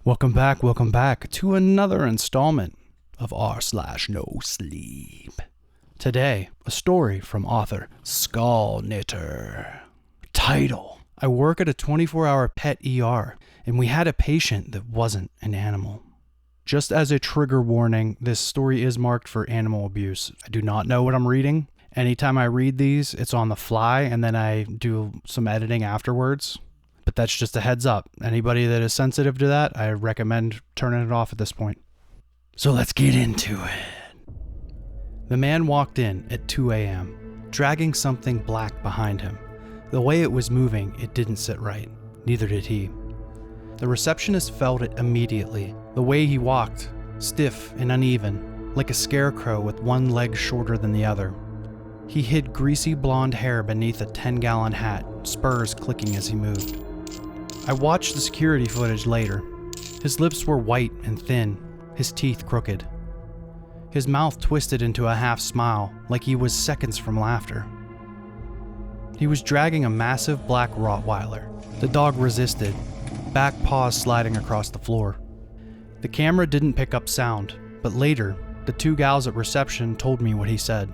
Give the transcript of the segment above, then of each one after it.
Welcome back to another installment of r/no sleep. Today, a story from author Skull Knitter. Title: I work at a 24-hour pet ER, and we had a patient that wasn't an animal. Just as a trigger warning, this story is marked for animal abuse. I do not know what I'm reading. Anytime I read these, it's on the fly, and then I do some editing afterwards. But that's just a heads up. Anybody that is sensitive to that, I recommend turning it off at this point. So let's get into it. The man walked in at 2 a.m., dragging something black behind him. The way it was moving, it didn't sit right. Neither did he. The receptionist felt it immediately. The way he walked, stiff and uneven, like a scarecrow with one leg shorter than the other. He hid greasy blonde hair beneath a 10-gallon hat, spurs clicking as he moved. I watched the security footage later. His lips were white and thin, his teeth crooked. His mouth twisted into a half smile, like he was seconds from laughter. He was dragging a massive black Rottweiler. The dog resisted, back paws sliding across the floor. The camera didn't pick up sound, but later, the two gals at reception told me what he said.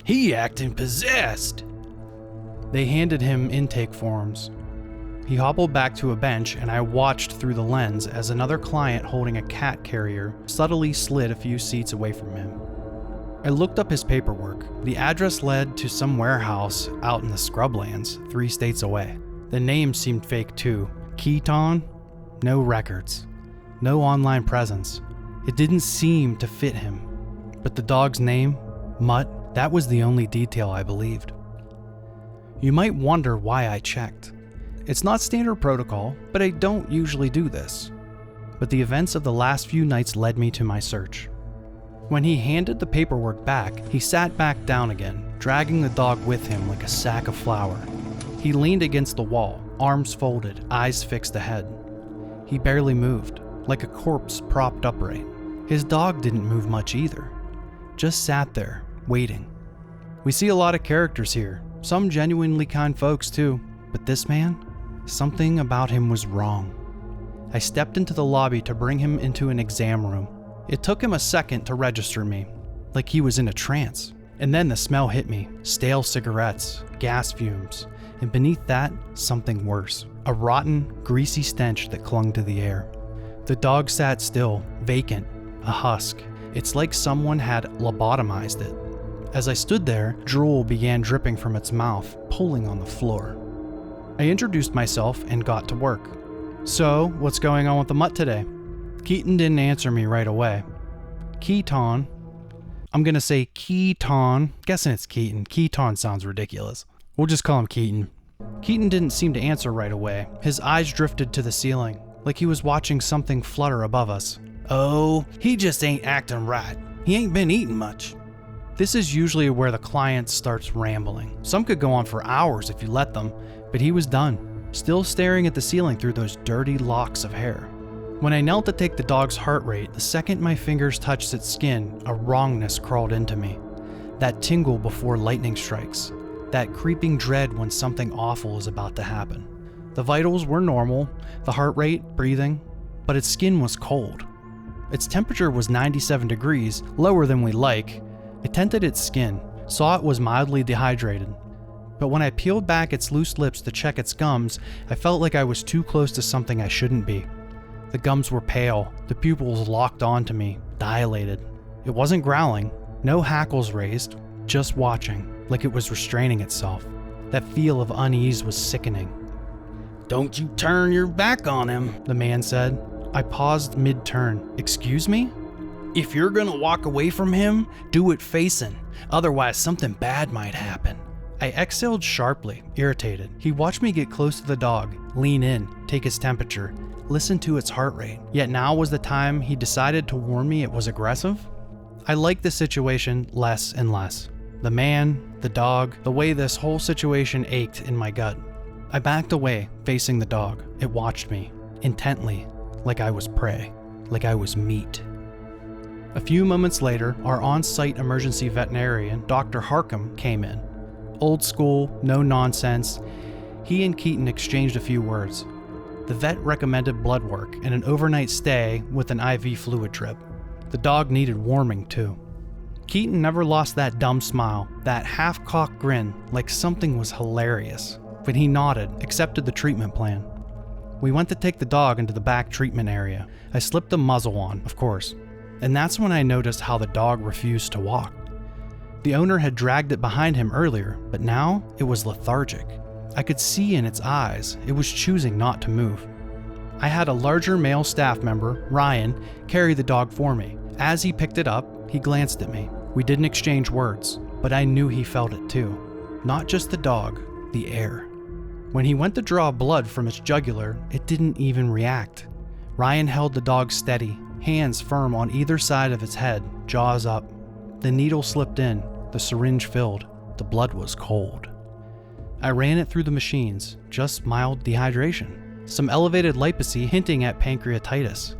"He acting possessed." They handed him intake forms. He hobbled back to a bench, and I watched through the lens as another client holding a cat carrier subtly slid a few seats away from him. I looked up his paperwork. The address led to some warehouse out in the scrublands, 3 states away. The name seemed fake too. Keaton? No records. No online presence. It didn't seem to fit him. But the dog's name, Mutt, that was the only detail I believed. You might wonder why I checked. It's not standard protocol, but I don't usually do this. But the events of the last few nights led me to my search. When he handed the paperwork back, he sat back down again, dragging the dog with him like a sack of flour. He leaned against the wall, arms folded, eyes fixed ahead. He barely moved, like a corpse propped upright. His dog didn't move much either, just sat there, waiting. We see a lot of characters here, some genuinely kind folks too, but this man? Something about him was wrong. I stepped into the lobby to bring him into an exam room. It took him a second to register me, like he was in a trance. And then the smell hit me, stale cigarettes, gas fumes, and beneath that, something worse. A rotten, greasy stench that clung to the air. The dog sat still, vacant, a husk. It's like someone had lobotomized it. As I stood there, drool began dripping from its mouth, pooling on the floor. I introduced myself and got to work. "So, what's going on with the mutt today?" Keaton didn't answer me right away. Keaton. I'm gonna say Keaton. Guessing it's Keaton. Keaton sounds ridiculous. We'll just call him Keaton. Keaton didn't seem to answer right away. His eyes drifted to the ceiling, like he was watching something flutter above us. "Oh, he just ain't acting right. He ain't been eating much." This is usually where the client starts rambling. Some could go on for hours if you let them, but he was done, still staring at the ceiling through those dirty locks of hair. When I knelt to take the dog's heart rate, the second my fingers touched its skin, a wrongness crawled into me. That tingle before lightning strikes, that creeping dread when something awful is about to happen. The vitals were normal, the heart rate, breathing, but its skin was cold. Its temperature was 97 degrees, lower than we like. I tented its skin, saw it was mildly dehydrated. But when I peeled back its loose lips to check its gums, I felt like I was too close to something I shouldn't be. The gums were pale, the pupils locked onto me, dilated. It wasn't growling, no hackles raised, just watching, like it was restraining itself. That feel of unease was sickening. "Don't you turn your back on him," the man said. I paused mid-turn. "Excuse me?" "If you're gonna walk away from him, do it facing. Otherwise, something bad might happen." I exhaled sharply, irritated. He watched me get close to the dog, lean in, take its temperature, listen to its heart rate. Yet now was the time he decided to warn me it was aggressive? I liked the situation less and less. The man, the dog, the way this whole situation ached in my gut. I backed away, facing the dog. It watched me, intently, like I was prey, like I was meat. A few moments later, our on-site emergency veterinarian, Dr. Harcum, came in. Old school, no nonsense. He and Keaton exchanged a few words. The vet recommended blood work and an overnight stay with an IV fluid drip. The dog needed warming too. Keaton never lost that dumb smile, that half-cocked grin, like something was hilarious. But he nodded, accepted the treatment plan. We went to take the dog into the back treatment area. I slipped the muzzle on, of course. And that's when I noticed how the dog refused to walk. The owner had dragged it behind him earlier, but now it was lethargic. I could see in its eyes it was choosing not to move. I had a larger male staff member, Ryan, carry the dog for me. As he picked it up, he glanced at me. We didn't exchange words, but I knew he felt it too. Not just the dog, the air. When he went to draw blood from its jugular, it didn't even react. Ryan held the dog steady, hands firm on either side of its head, jaws up. The needle slipped in, the syringe filled, the blood was cold. I ran it through the machines, just mild dehydration. Some elevated lipase hinting at pancreatitis.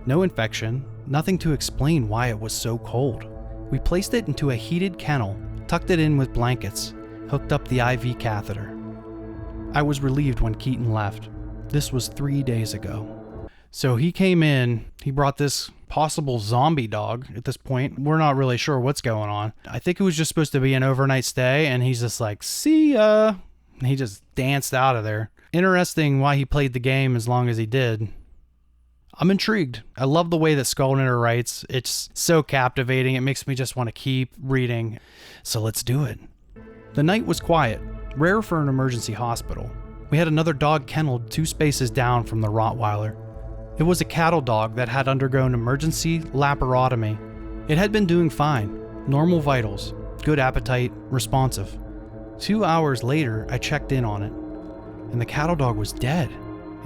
No infection, nothing to explain why it was so cold. We placed it into a heated kennel, tucked it in with blankets, hooked up the IV catheter. I was relieved when Keaton left. This was 3 days ago. So he came in, he brought this possible zombie dog. At this point, we're not really sure what's going on. I think it was just supposed to be an overnight stay, and he's just like, see ya. And he just danced out of there. Interesting why he played the game as long as he did. I'm intrigued. I love the way that Skullknitter writes. It's so captivating. It makes me just want to keep reading. So let's do it. The night was quiet, rare for an emergency hospital. We had another dog kenneled 2 spaces down from the Rottweiler. It was a cattle dog that had undergone emergency laparotomy. It had been doing fine, normal vitals, good appetite, responsive. 2 hours later, I checked in on it, and the cattle dog was dead.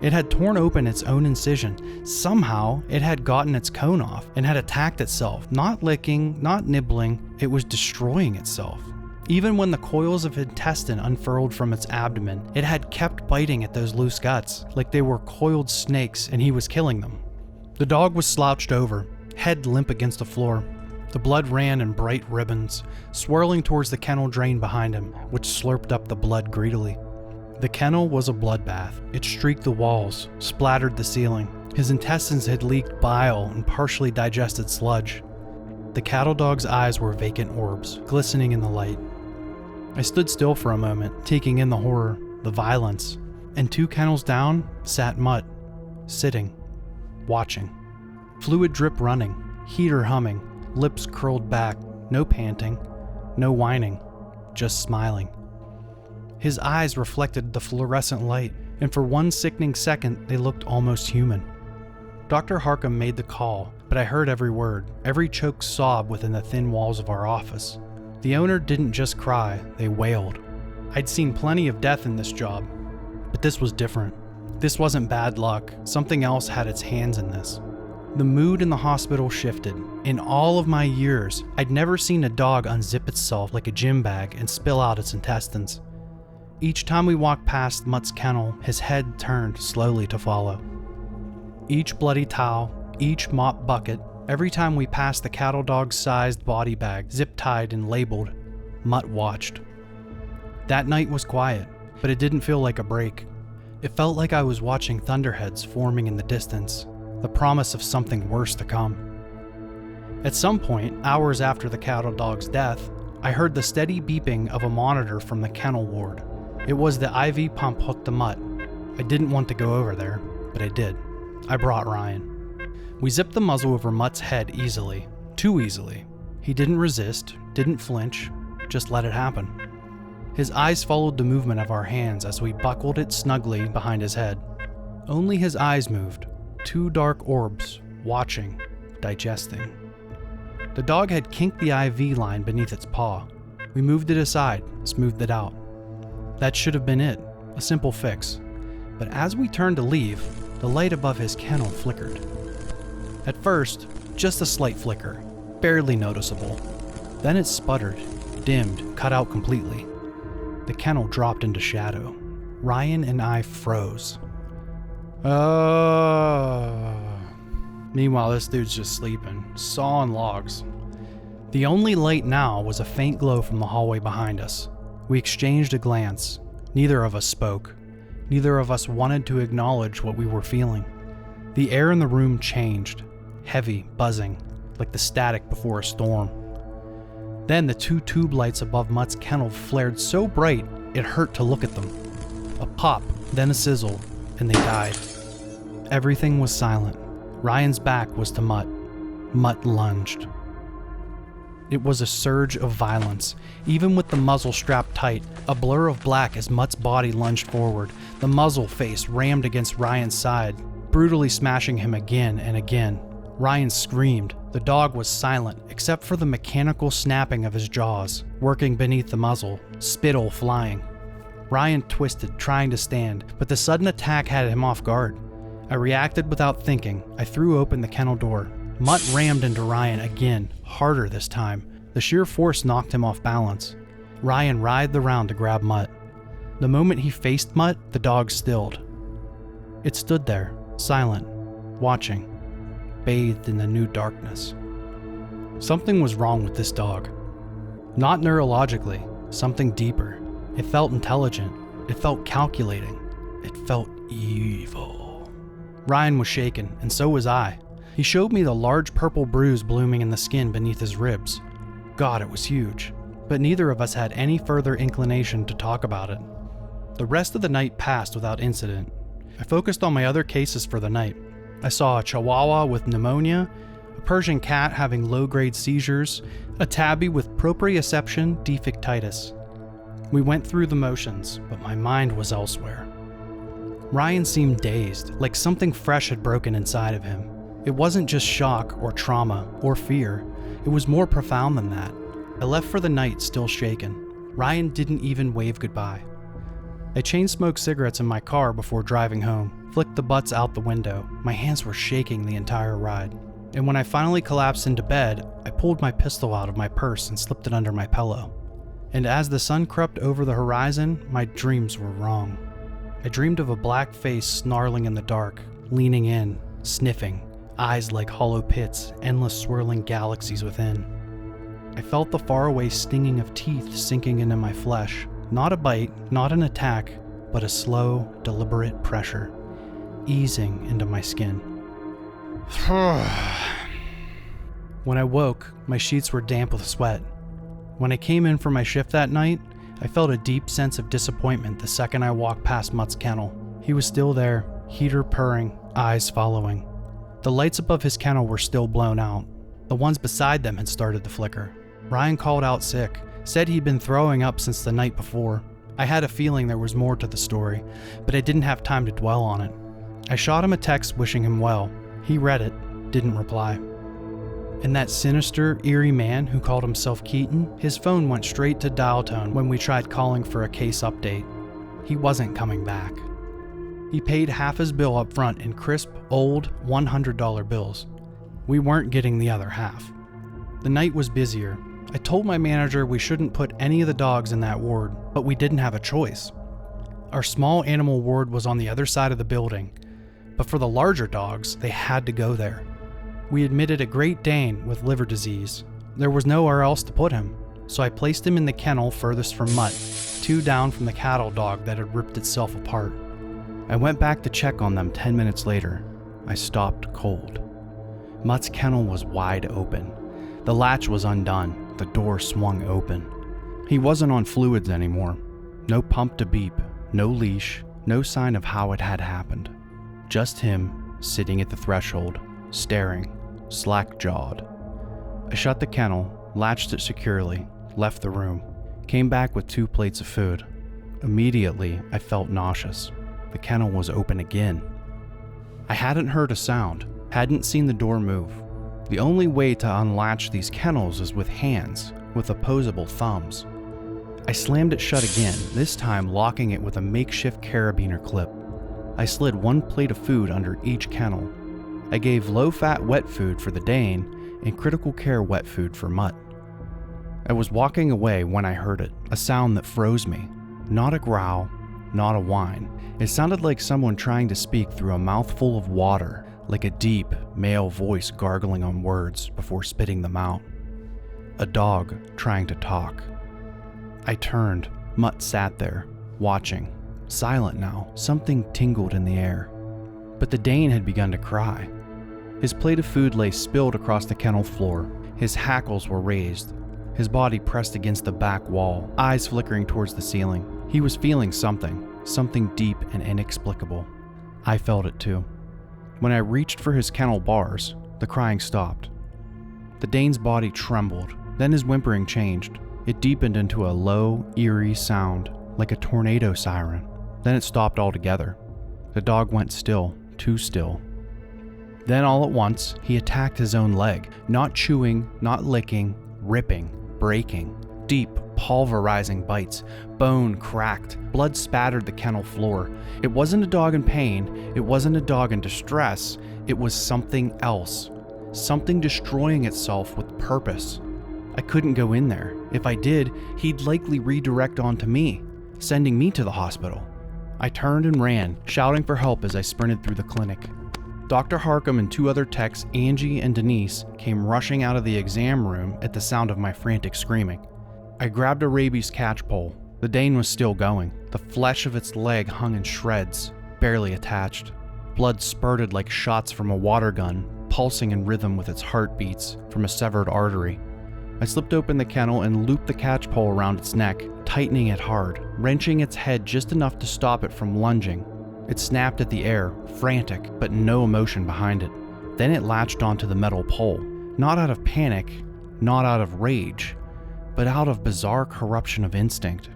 It had torn open its own incision. Somehow, it had gotten its cone off and had attacked itself, not licking, not nibbling, it was destroying itself. Even when the coils of intestine unfurled from its abdomen, it had kept biting at those loose guts, like they were coiled snakes and he was killing them. The dog was slouched over, head limp against the floor. The blood ran in bright ribbons, swirling towards the kennel drain behind him, which slurped up the blood greedily. The kennel was a bloodbath. It streaked the walls, splattered the ceiling. His intestines had leaked bile and partially digested sludge. The cattle dog's eyes were vacant orbs, glistening in the light. I stood still for a moment, taking in the horror, the violence, and 2 kennels down sat Mutt, sitting, watching. Fluid drip running, heater humming, lips curled back, no panting, no whining, just smiling. His eyes reflected the fluorescent light, and for 1 sickening second they looked almost human. Dr. Harkham made the call, but I heard every word, every choked sob within the thin walls of our office. The owner didn't just cry, they wailed. I'd seen plenty of death in this job, but this was different. This wasn't bad luck, something else had its hands in this. The mood in the hospital shifted. In all of my years, I'd never seen a dog unzip itself like a gym bag and spill out its intestines. Each time we walked past Mutt's kennel, his head turned slowly to follow. Each bloody towel, each mop bucket, every time we passed the cattle dog-sized body bag, zip-tied and labeled, Mutt watched. That night was quiet, but it didn't feel like a break. It felt like I was watching thunderheads forming in the distance, the promise of something worse to come. At some point, hours after the cattle dog's death, I heard the steady beeping of a monitor from the kennel ward. It was the IV pump hooked to Mutt. I didn't want to go over there, but I did. I brought Ryan. We zipped the muzzle over Mutt's head easily. Too easily. He didn't resist, didn't flinch, just let it happen. His eyes followed the movement of our hands as we buckled it snugly behind his head. Only his eyes moved. 2 dark orbs, watching, digesting. The dog had kinked the IV line beneath its paw. We moved it aside, smoothed it out. That should have been it, a simple fix. But as we turned to leave, the light above his kennel flickered. At first, just a slight flicker, barely noticeable. Then it sputtered, dimmed, cut out completely. The kennel dropped into shadow. Ryan and I froze. Meanwhile, this dude's just sleeping, sawing logs. The only light now was a faint glow from the hallway behind us. We exchanged a glance. Neither of us spoke. Neither of us wanted to acknowledge what we were feeling. The air in the room changed, heavy, buzzing, like the static before a storm. Then the two tube lights above Mutt's kennel flared so bright it hurt to look at them. A pop, then a sizzle, and they died. Everything was silent. Ryan's back was to Mutt. Mutt lunged. It was a surge of violence. Even with the muzzle strapped tight, a blur of black as Mutt's body lunged forward. The muzzle face rammed against Ryan's side, brutally smashing him again and again. Ryan screamed. The dog was silent, except for the mechanical snapping of his jaws, working beneath the muzzle, spittle flying. Ryan twisted, trying to stand, but the sudden attack had him off guard. I reacted without thinking. I threw open the kennel door. Mutt rammed into Ryan again, harder this time. The sheer force knocked him off balance. Ryan writhed around to grab Mutt. The moment he faced Mutt, the dog stilled. It stood there, silent, watching, bathed in the new darkness. Something was wrong with this dog. Not neurologically, something deeper. It felt intelligent. It felt calculating. It felt evil. Ryan was shaken, and so was I. He showed me the large purple bruise blooming in the skin beneath his ribs. God, it was huge. But neither of us had any further inclination to talk about it. The rest of the night passed without incident. I focused on my other cases for the night. I saw a Chihuahua with pneumonia, a Persian cat having low-grade seizures, a tabby with proprioception defectitis. We went through the motions, but my mind was elsewhere. Ryan seemed dazed, like something fresh had broken inside of him. It wasn't just shock or trauma or fear. It was more profound than that. I left for the night still shaken. Ryan didn't even wave goodbye. I chain-smoked cigarettes in my car before driving home, flicked the butts out the window. My hands were shaking the entire ride. And when I finally collapsed into bed, I pulled my pistol out of my purse and slipped it under my pillow. And as the sun crept over the horizon, my dreams were wrong. I dreamed of a black face snarling in the dark, leaning in, sniffing, eyes like hollow pits, endless swirling galaxies within. I felt the faraway stinging of teeth sinking into my flesh. Not a bite, not an attack, but a slow, deliberate pressure, easing into my skin. When I woke, my sheets were damp with sweat. When I came in for my shift that night, I felt a deep sense of disappointment the second I walked past Mutt's kennel. He was still there, heater purring, eyes following. The lights above his kennel were still blown out. The ones beside them had started to flicker. Ryan called out sick, said he'd been throwing up since the night before. I had a feeling there was more to the story, but I didn't have time to dwell on it. I shot him a text wishing him well. He read it, didn't reply. And that sinister, eerie man who called himself Keaton, his phone went straight to dial tone when we tried calling for a case update. He wasn't coming back. He paid half his bill up front in crisp, old $100 bills. We weren't getting the other half. The night was busier. I told my manager we shouldn't put any of the dogs in that ward, but we didn't have a choice. Our small animal ward was on the other side of the building, but for the larger dogs, they had to go there. We admitted a Great Dane with liver disease. There was nowhere else to put him, so I placed him in the kennel furthest from Mutt, 2 down from the cattle dog that had ripped itself apart. I went back to check on them 10 minutes later. I stopped cold. Mutt's kennel was wide open. The latch was undone. The door swung open. He wasn't on fluids anymore. No pump to beep, no leash, no sign of how it had happened. Just him sitting at the threshold, staring, slack-jawed. I shut the kennel, latched it securely, left the room, came back with 2 plates of food. Immediately, I felt nauseous. The kennel was open again. I hadn't heard a sound, hadn't seen the door move. The only way to unlatch these kennels is with hands, with opposable thumbs. I slammed it shut again, this time locking it with a makeshift carabiner clip. I slid 1 plate of food under each kennel. I gave low-fat wet food for the Dane and critical care wet food for Mutt. I was walking away when I heard it, a sound that froze me. Not a growl, not a whine. It sounded like someone trying to speak through a mouthful of water, like a deep, male voice gargling on words before spitting them out. A dog trying to talk. I turned. Mutt sat there, watching, silent now. Something tingled in the air. But the Dane had begun to cry. His plate of food lay spilled across the kennel floor. His hackles were raised, his body pressed against the back wall, eyes flickering towards the ceiling. He was feeling something deep and inexplicable. I felt it too. When I reached for his kennel bars, the crying stopped. The Dane's body trembled, then his whimpering changed. It deepened into a low, eerie sound, like a tornado siren. Then it stopped altogether. The dog went still, too still. Then all at once, he attacked his own leg, not chewing, not licking, ripping, breaking. Deep, pulverizing bites. Bone cracked. Blood spattered the kennel floor. It wasn't a dog in pain. It wasn't a dog in distress. It was something else. Something destroying itself with purpose. I couldn't go in there. If I did, he'd likely redirect onto me, sending me to the hospital. I turned and ran, shouting for help as I sprinted through the clinic. Dr. Harcum and two other techs, Angie and Denise, came rushing out of the exam room at the sound of my frantic screaming. I grabbed a rabies catch pole. The Dane was still going. The flesh of its leg hung in shreds, barely attached. Blood spurted like shots from a water gun, pulsing in rhythm with its heartbeats from a severed artery. I slipped open the kennel and looped the catch pole around its neck, tightening it hard, wrenching its head just enough to stop it from lunging. It snapped at the air, frantic, but no emotion behind it. Then it latched onto the metal pole, not out of panic, not out of rage, but out of bizarre corruption of instinct.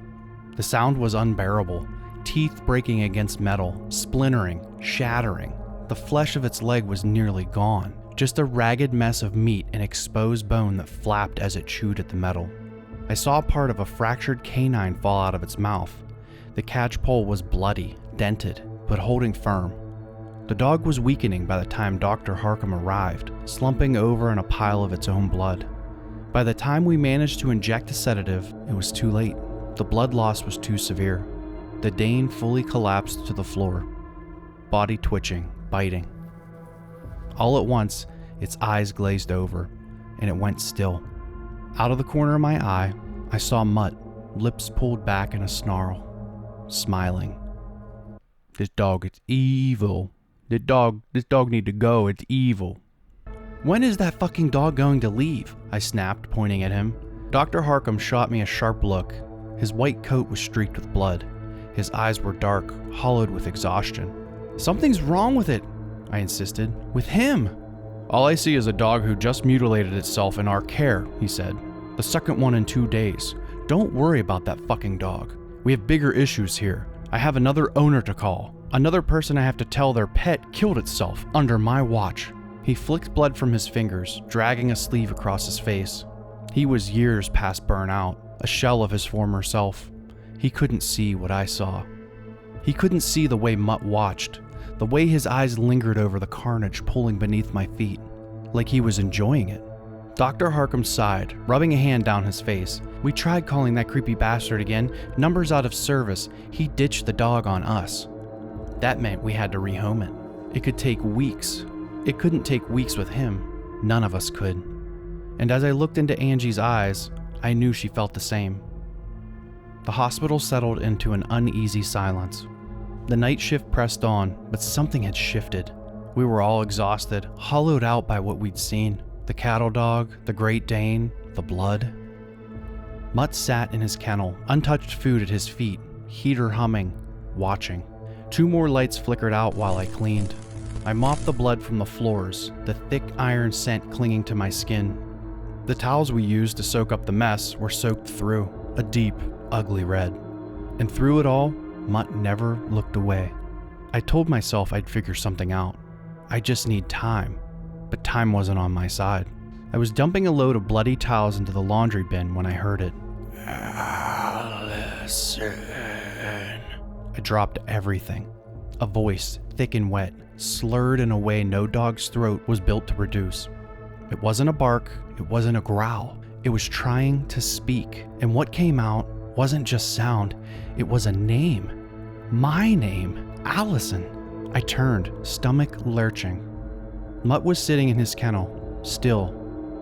The sound was unbearable, teeth breaking against metal, splintering, shattering. The flesh of its leg was nearly gone, just a ragged mess of meat and exposed bone that flapped as it chewed at the metal. I saw part of a fractured canine fall out of its mouth. The catch pole was bloody, dented, but holding firm. The dog was weakening by the time Dr. Harcum arrived, slumping over in a pile of its own blood. By the time we managed to inject a sedative, it was too late. The blood loss was too severe. The Dane fully collapsed to the floor, body twitching, biting. All at once, its eyes glazed over, and it went still. Out of the corner of my eye, I saw Mutt, lips pulled back in a snarl, smiling. This dog, it's evil. This dog need to go, it's evil. When is that fucking dog going to leave? I snapped, pointing at him. Dr. Harcum shot me a sharp look. His white coat was streaked with blood. His eyes were dark, hollowed with exhaustion. Something's wrong with it, I insisted. With him. All I see is a dog who just mutilated itself in our care, he said. The second one in 2 days. Don't worry about that fucking dog. We have bigger issues here. I have another owner to call. Another person I have to tell their pet killed itself under my watch. He flicked blood from his fingers, dragging a sleeve across his face. He was years past burnout, a shell of his former self. He couldn't see what I saw. He couldn't see the way Mutt watched, the way his eyes lingered over the carnage pulling beneath my feet, like he was enjoying it. Dr. Harcum sighed, rubbing a hand down his face. We tried calling that creepy bastard again. Numbers out of service. He ditched the dog on us. That meant we had to rehome it. It could take weeks. It couldn't take weeks with him. None of us could. And as I looked into Angie's eyes, I knew she felt the same. The hospital settled into an uneasy silence. The night shift pressed on, but something had shifted. We were all exhausted, hollowed out by what we'd seen. The cattle dog, the Great Dane, the blood. Mutt sat in his kennel, untouched food at his feet, heater humming, watching. 2 more lights flickered out while I cleaned. I mopped the blood from the floors, the thick iron scent clinging to my skin. The towels we used to soak up the mess were soaked through, a deep, ugly red. And through it all, Mutt never looked away. I told myself I'd figure something out. I just need time. But time wasn't on my side. I was dumping a load of bloody towels into the laundry bin when I heard it. Allison. I dropped everything. A voice, thick and wet, slurred in a way no dog's throat was built to produce. It wasn't a bark, it wasn't a growl. It was trying to speak, and what came out wasn't just sound, it was a name. My name, Allison. I turned, stomach lurching. Mutt was sitting in his kennel, still,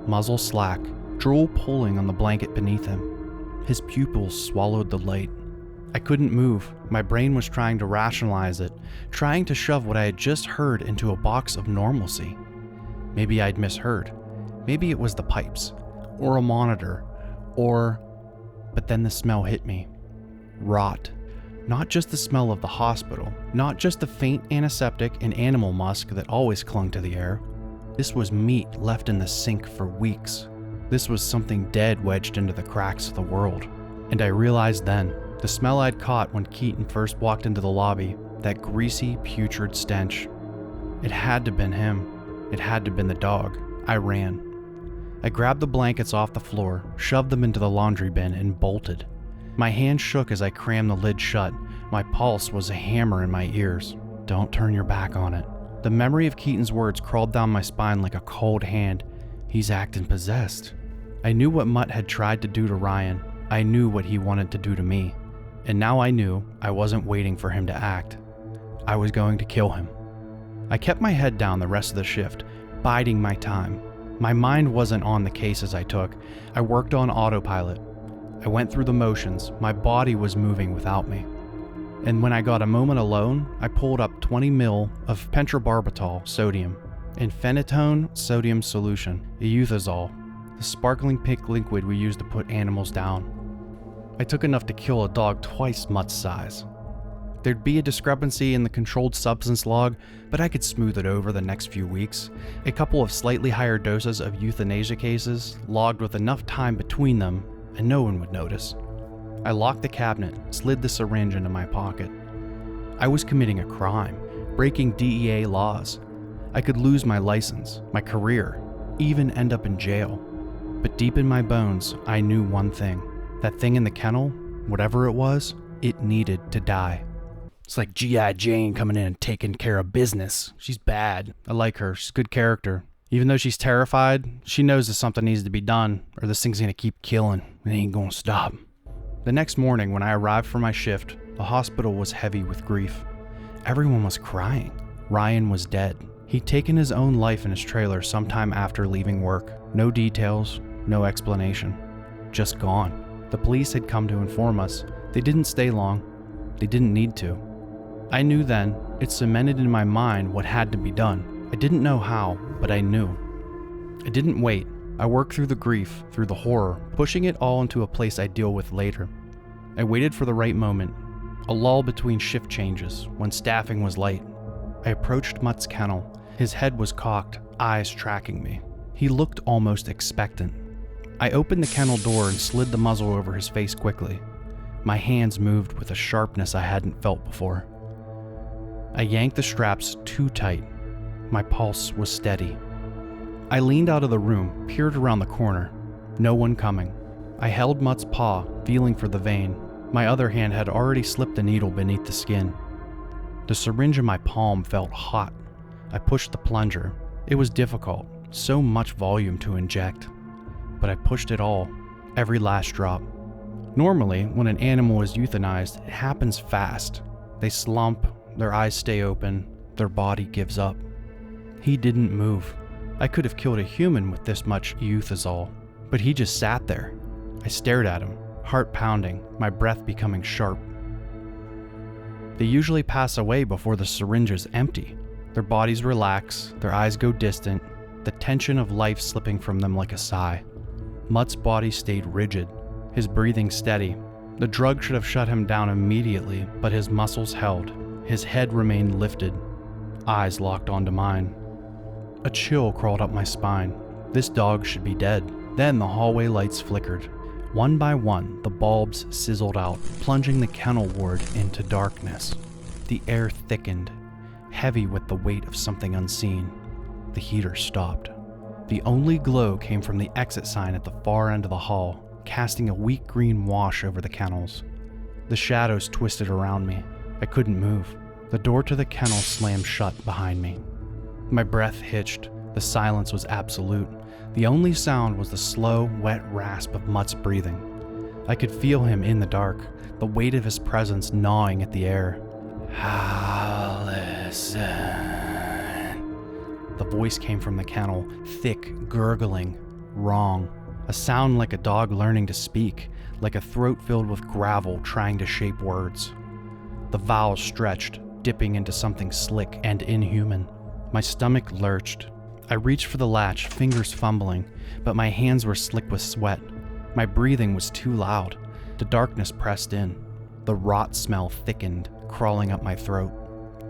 muzzle slack, drool pulling on the blanket beneath him. His pupils swallowed the light. I couldn't move. My brain was trying to rationalize it, trying to shove what I had just heard into a box of normalcy. Maybe I'd misheard. Maybe it was the pipes, or a monitor, But then the smell hit me. Rot. Not just the smell of the hospital, not just the faint antiseptic and animal musk that always clung to the air. This was meat left in the sink for weeks. This was something dead wedged into the cracks of the world. And I realized then, the smell I'd caught when Keaton first walked into the lobby, that greasy, putrid stench. It had to have been him. It had to have been the dog. I ran. I grabbed the blankets off the floor, shoved them into the laundry bin, and bolted. My hand shook as I crammed the lid shut. My pulse was a hammer in my ears. Don't turn your back on it. The memory of Keaton's words crawled down my spine like a cold hand. He's acting possessed. I knew what Mutt had tried to do to Ryan. I knew what he wanted to do to me. And now I knew I wasn't waiting for him to act. I was going to kill him. I kept my head down the rest of the shift, biding my time. My mind wasn't on the cases I took. I worked on autopilot. I went through the motions. My body was moving without me. And when I got a moment alone, I pulled up 20 ml of pentobarbital sodium and phenatone sodium solution, euthanol, the sparkling pink liquid we use to put animals down. I took enough to kill a dog twice Mutt's size. There'd be a discrepancy in the controlled substance log, but I could smooth it over the next few weeks. A couple of slightly higher doses of euthanasia cases, logged with enough time between them, and no one would notice. I locked the cabinet, slid the syringe into my pocket. I was committing a crime, breaking DEA laws. I could lose my license, my career, even end up in jail. But deep in my bones, I knew one thing. That thing in the kennel, whatever it was, it needed to die. It's like G.I. Jane coming in and taking care of business. She's bad. I like her. She's a good character. Even though she's terrified, she knows that something needs to be done, or this thing's gonna keep killing, and it ain't gonna stop. The next morning, when I arrived for my shift, the hospital was heavy with grief. Everyone was crying. Ryan was dead. He'd taken his own life in his trailer sometime after leaving work. No details, no explanation. Just gone. The police had come to inform us. They didn't stay long. They didn't need to. I knew then, it cemented in my mind what had to be done. I didn't know how, but I knew. I didn't wait. I worked through the grief, through the horror, pushing it all into a place I'd deal with later. I waited for the right moment, a lull between shift changes, when staffing was light. I approached Mutt's kennel. His head was cocked, eyes tracking me. He looked almost expectant. I opened the kennel door and slid the muzzle over his face quickly. My hands moved with a sharpness I hadn't felt before. I yanked the straps too tight. My pulse was steady. I leaned out of the room, peered around the corner. No one coming. I held Mutt's paw, feeling for the vein. My other hand had already slipped a needle beneath the skin. The syringe in my palm felt hot. I pushed the plunger. It was difficult, so much volume to inject. But I pushed it all, every last drop. Normally, when an animal is euthanized, it happens fast. They slump, their eyes stay open, their body gives up. He didn't move. I could have killed a human with this much euthanol, but he just sat there. I stared at him, heart pounding, my breath becoming sharp. They usually pass away before the syringe is empty. Their bodies relax, their eyes go distant, the tension of life slipping from them like a sigh. Mutt's body stayed rigid, his breathing steady. The drug should have shut him down immediately, but his muscles held. His head remained lifted, eyes locked onto mine. A chill crawled up my spine. This dog should be dead. Then the hallway lights flickered. One by one, the bulbs sizzled out, plunging the kennel ward into darkness. The air thickened, heavy with the weight of something unseen. The heater stopped. The only glow came from the exit sign at the far end of the hall, casting a weak green wash over the kennels. The shadows twisted around me. I couldn't move. The door to the kennel slammed shut behind me. My breath hitched. The silence was absolute. The only sound was the slow, wet rasp of Mutt's breathing. I could feel him in the dark, the weight of his presence gnawing at the air. Allison. The voice came from the kennel, thick, gurgling, wrong. A sound like a dog learning to speak, like a throat filled with gravel trying to shape words. The vowels stretched, dipping into something slick and inhuman. My stomach lurched. I reached for the latch, fingers fumbling, but my hands were slick with sweat. My breathing was too loud. The darkness pressed in. The rot smell thickened, crawling up my throat.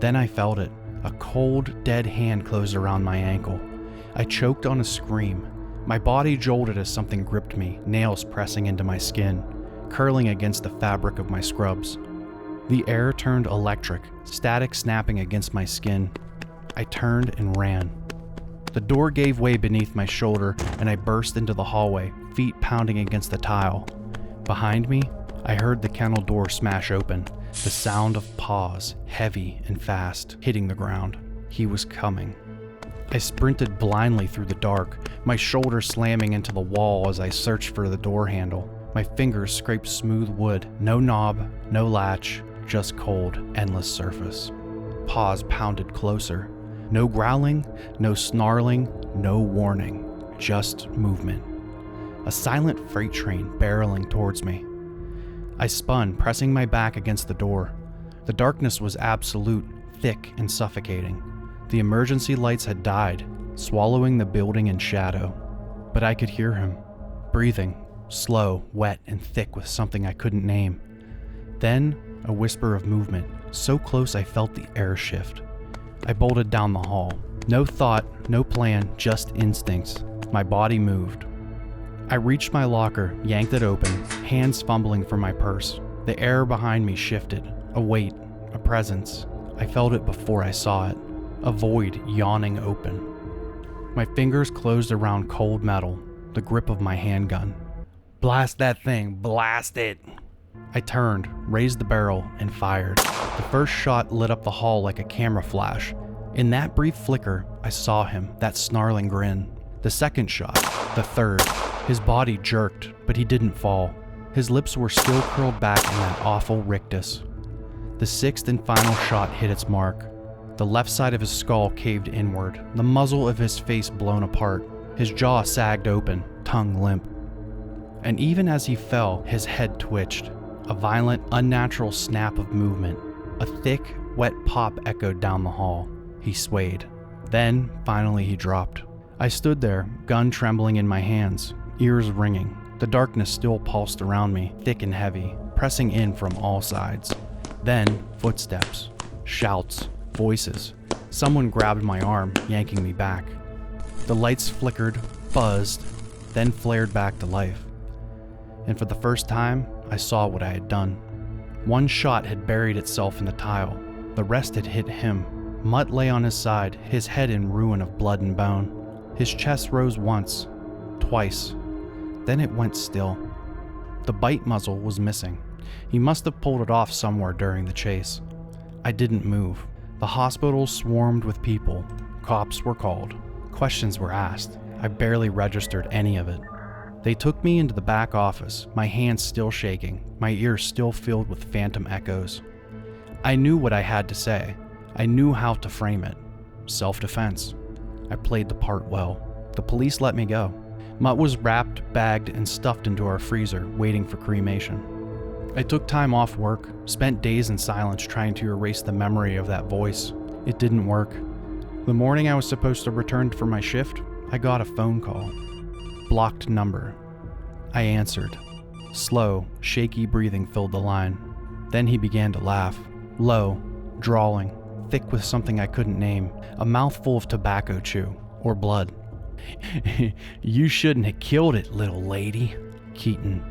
Then I felt it. A cold, dead hand closed around my ankle. I choked on a scream. My body jolted as something gripped me, nails pressing into my skin, curling against the fabric of my scrubs. The air turned electric, static snapping against my skin. I turned and ran. The door gave way beneath my shoulder, and I burst into the hallway, feet pounding against the tile. Behind me, I heard the kennel door smash open, the sound of paws, heavy and fast, hitting the ground. He was coming. I sprinted blindly through the dark, my shoulder slamming into the wall as I searched for the door handle. My fingers scraped smooth wood, no knob, no latch, just cold, endless surface. Paws pounded closer. No growling, no snarling, no warning, just movement. A silent freight train barreling towards me. I spun, pressing my back against the door. The darkness was absolute, thick and suffocating. The emergency lights had died, swallowing the building in shadow. But I could hear him, breathing, slow, wet, and thick with something I couldn't name. Then, a whisper of movement, so close I felt the air shift. I bolted down the hall. No thought, no plan, just instincts. My body moved. I reached my locker, yanked it open, hands fumbling for my purse. The air behind me shifted. A weight, a presence. I felt it before I saw it. A void yawning open. My fingers closed around cold metal, the grip of my handgun. Blast that thing, blast it! I turned, raised the barrel, and fired. The first shot lit up the hall like a camera flash. In that brief flicker, I saw him, that snarling grin. The second shot, the third. His body jerked, but he didn't fall. His lips were still curled back in that awful rictus. The sixth and final shot hit its mark. The left side of his skull caved inward, the muzzle of his face blown apart. His jaw sagged open, tongue limp. And even as he fell, his head twitched. A violent, unnatural snap of movement. A thick, wet pop echoed down the hall. He swayed. Then, finally, he dropped. I stood there, gun trembling in my hands, ears ringing. The darkness still pulsed around me, thick and heavy, pressing in from all sides. Then, footsteps, shouts, voices. Someone grabbed my arm, yanking me back. The lights flickered, buzzed, then flared back to life. And for the first time, I saw what I had done. One shot had buried itself in the tile. The rest had hit him. Mutt lay on his side, his head in ruin of blood and bone. His chest rose once, twice. Then it went still. The bite muzzle was missing. He must have pulled it off somewhere during the chase. I didn't move. The hospital swarmed with people. Cops were called. Questions were asked. I barely registered any of it. They took me into the back office, my hands still shaking, my ears still filled with phantom echoes. I knew what I had to say. I knew how to frame it. Self-defense. I played the part well. The police let me go. Mutt was wrapped, bagged, and stuffed into our freezer, waiting for cremation. I took time off work, spent days in silence trying to erase the memory of that voice. It didn't work. The morning I was supposed to return for my shift, I got a phone call. Blocked number. I answered. Slow, shaky breathing filled the line. Then he began to laugh. Low, drawling, thick with something I couldn't name. A mouthful of tobacco chew, or blood. You shouldn't have killed it, little lady. Keaton.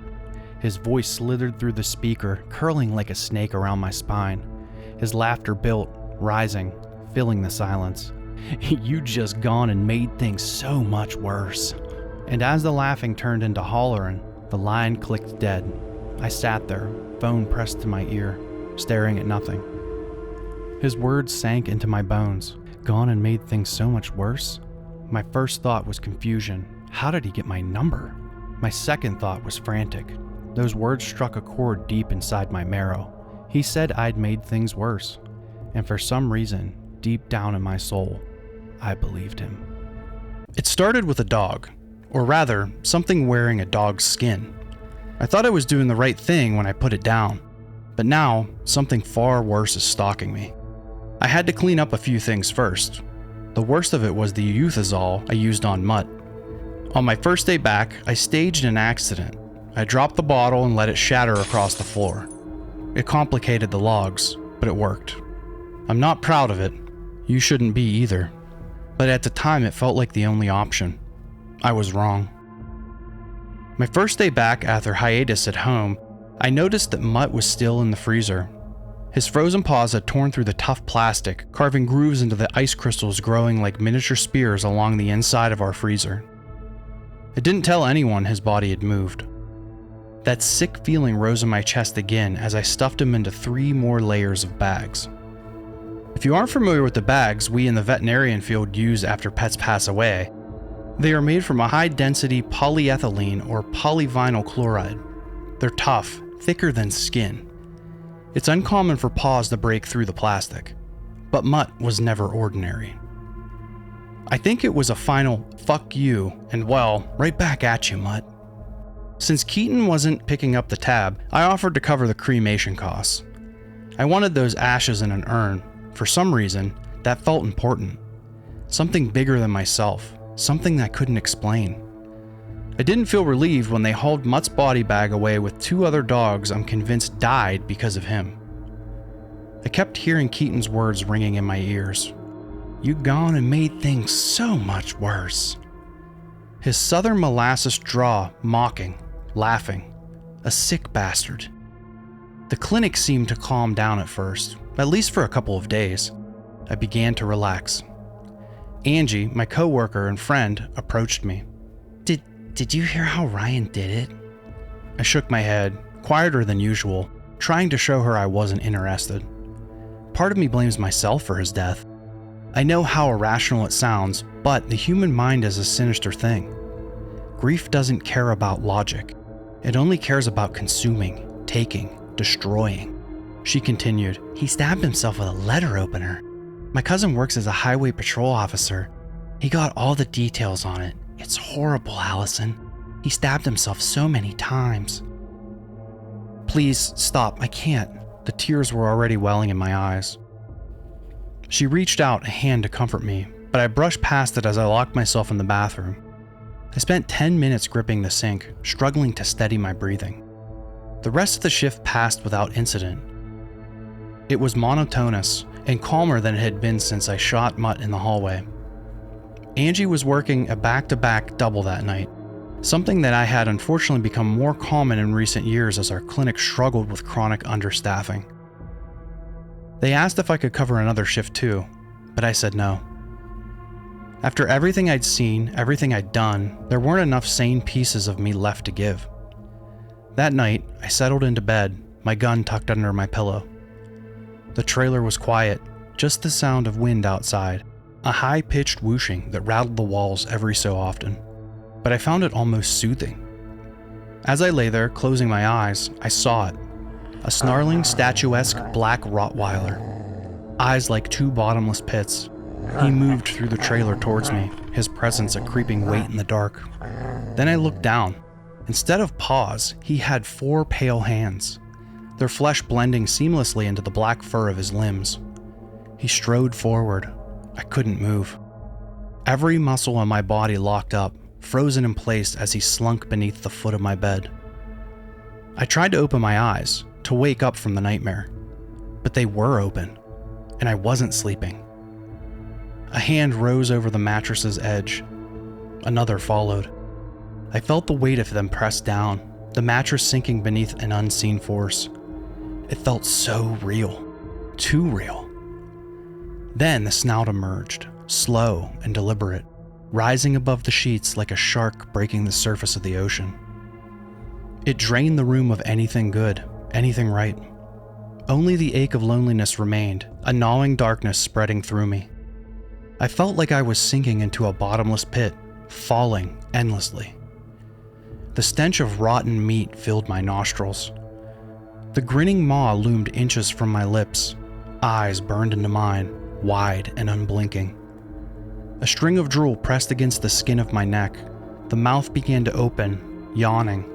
His voice slithered through the speaker, curling like a snake around my spine. His laughter built, rising, filling the silence. You just gone and made things so much worse. And as the laughing turned into hollering, the line clicked dead. I sat there, phone pressed to my ear, staring at nothing. His words sank into my bones. Gone and made things so much worse? My first thought was confusion. How did he get my number? My second thought was frantic. Those words struck a chord deep inside my marrow. He said I'd made things worse. And for some reason, deep down in my soul, I believed him. It started with a dog. Or rather, something wearing a dog's skin. I thought I was doing the right thing when I put it down, but now something far worse is stalking me. I had to clean up a few things first. The worst of it was the euthanol I used on Mutt. On my first day back, I staged an accident. I dropped the bottle and let it shatter across the floor. It complicated the logs, but it worked. I'm not proud of it. You shouldn't be either. But at the time, it felt like the only option. I was wrong. My first day back after hiatus at home, I noticed that Mutt was still in the freezer. His frozen paws had torn through the tough plastic, carving grooves into the ice crystals growing like miniature spears along the inside of our freezer. It didn't tell anyone his body had moved. That sick feeling rose in my chest again as I stuffed him into 3 more layers of bags. If you aren't familiar with the bags we in the veterinarian field use after pets pass away, they are made from a high-density polyethylene or polyvinyl chloride. They're tough, thicker than skin. It's uncommon for paws to break through the plastic, but Mutt was never ordinary. I think it was a final fuck you and well, right back at you, Mutt. Since Keaton wasn't picking up the tab, I offered to cover the cremation costs. I wanted those ashes in an urn. For some reason, that felt important. Something bigger than myself, something I couldn't explain. I didn't feel relieved when they hauled Mutt's body bag away with 2 other dogs I'm convinced died because of him. I kept hearing Keaton's words ringing in my ears. You gone and made things so much worse. His southern molasses draw, mocking, laughing. A sick bastard. The clinic seemed to calm down at first, at least for a couple of days. I began to relax. Angie, my coworker and friend, approached me. Did you hear how Ryan did it? I shook my head, quieter than usual, trying to show her I wasn't interested. Part of me blames myself for his death. I know how irrational it sounds, but the human mind is a sinister thing. Grief doesn't care about logic. It only cares about consuming, taking, destroying. She continued, He stabbed himself with a letter opener. My cousin works as a highway patrol officer. He got all the details on it. It's horrible, Allison. He stabbed himself so many times. Please, stop, I can't. The tears were already welling in my eyes. She reached out a hand to comfort me, but I brushed past it as I locked myself in the bathroom. I spent 10 minutes gripping the sink, struggling to steady my breathing. The rest of the shift passed without incident. It was monotonous and calmer than it had been since I shot Mutt in the hallway. Angie was working a back-to-back double that night, something that I had unfortunately become more common in recent years as our clinic struggled with chronic understaffing. They asked if I could cover another shift too, but I said no. After everything I'd seen, everything I'd done, there weren't enough sane pieces of me left to give. That night, I settled into bed, my gun tucked under my pillow. The trailer was quiet, just the sound of wind outside, a high-pitched whooshing that rattled the walls every so often. But I found it almost soothing. As I lay there, closing my eyes, I saw it. A snarling, statuesque black Rottweiler. Eyes like 2 bottomless pits. He moved through the trailer towards me, his presence a creeping weight in the dark. Then I looked down. Instead of paws, he had 4 pale hands, their flesh blending seamlessly into the black fur of his limbs. He strode forward. I couldn't move. Every muscle on my body locked up, frozen in place as he slunk beneath the foot of my bed. I tried to open my eyes, to wake up from the nightmare, but they were open, and I wasn't sleeping. A hand rose over the mattress's edge. Another followed. I felt the weight of them press down, the mattress sinking beneath an unseen force. It felt so real, too real. Then the snout emerged, slow and deliberate, rising above the sheets like a shark breaking the surface of the ocean. It drained the room of anything good, anything right. Only the ache of loneliness remained, a gnawing darkness spreading through me. I felt like I was sinking into a bottomless pit, falling endlessly. The stench of rotten meat filled my nostrils. The grinning maw loomed inches from my lips, eyes burned into mine, wide and unblinking. A string of drool pressed against the skin of my neck. The mouth began to open, yawning.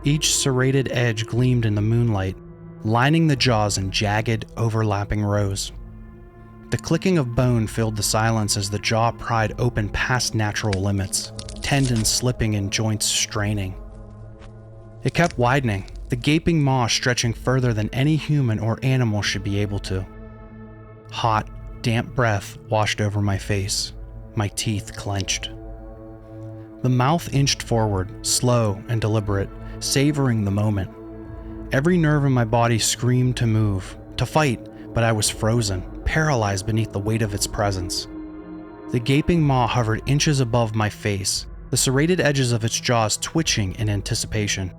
Each serrated edge gleamed in the moonlight, lining the jaws in jagged, overlapping rows. The clicking of bone filled the silence as the jaw pried open past natural limits, tendons slipping and joints straining. It kept widening, the gaping maw stretching further than any human or animal should be able to. Hot, damp breath washed over my face, my teeth clenched. The mouth inched forward, slow and deliberate, savoring the moment. Every nerve in my body screamed to move, to fight, but I was frozen, paralyzed beneath the weight of its presence. The gaping maw hovered inches above my face, the serrated edges of its jaws twitching in anticipation.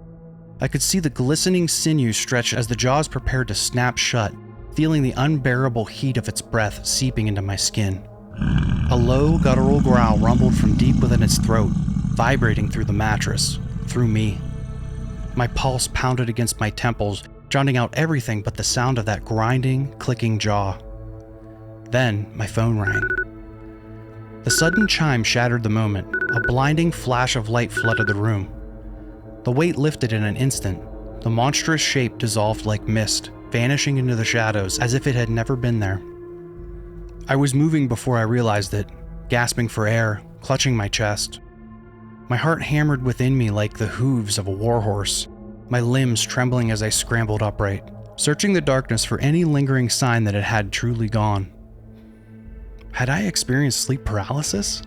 I could see the glistening sinews stretch as the jaws prepared to snap shut, feeling the unbearable heat of its breath seeping into my skin. A low, guttural growl rumbled from deep within its throat, vibrating through the mattress, through me. My pulse pounded against my temples, drowning out everything but the sound of that grinding, clicking jaw. Then my phone rang. The sudden chime shattered the moment. A blinding flash of light flooded the room. The weight lifted in an instant. The monstrous shape dissolved like mist, vanishing into the shadows as if it had never been there. I was moving before I realized it, gasping for air, clutching my chest. My heart hammered within me like the hooves of a warhorse, my limbs trembling as I scrambled upright, searching the darkness for any lingering sign that it had truly gone. Had I experienced sleep paralysis?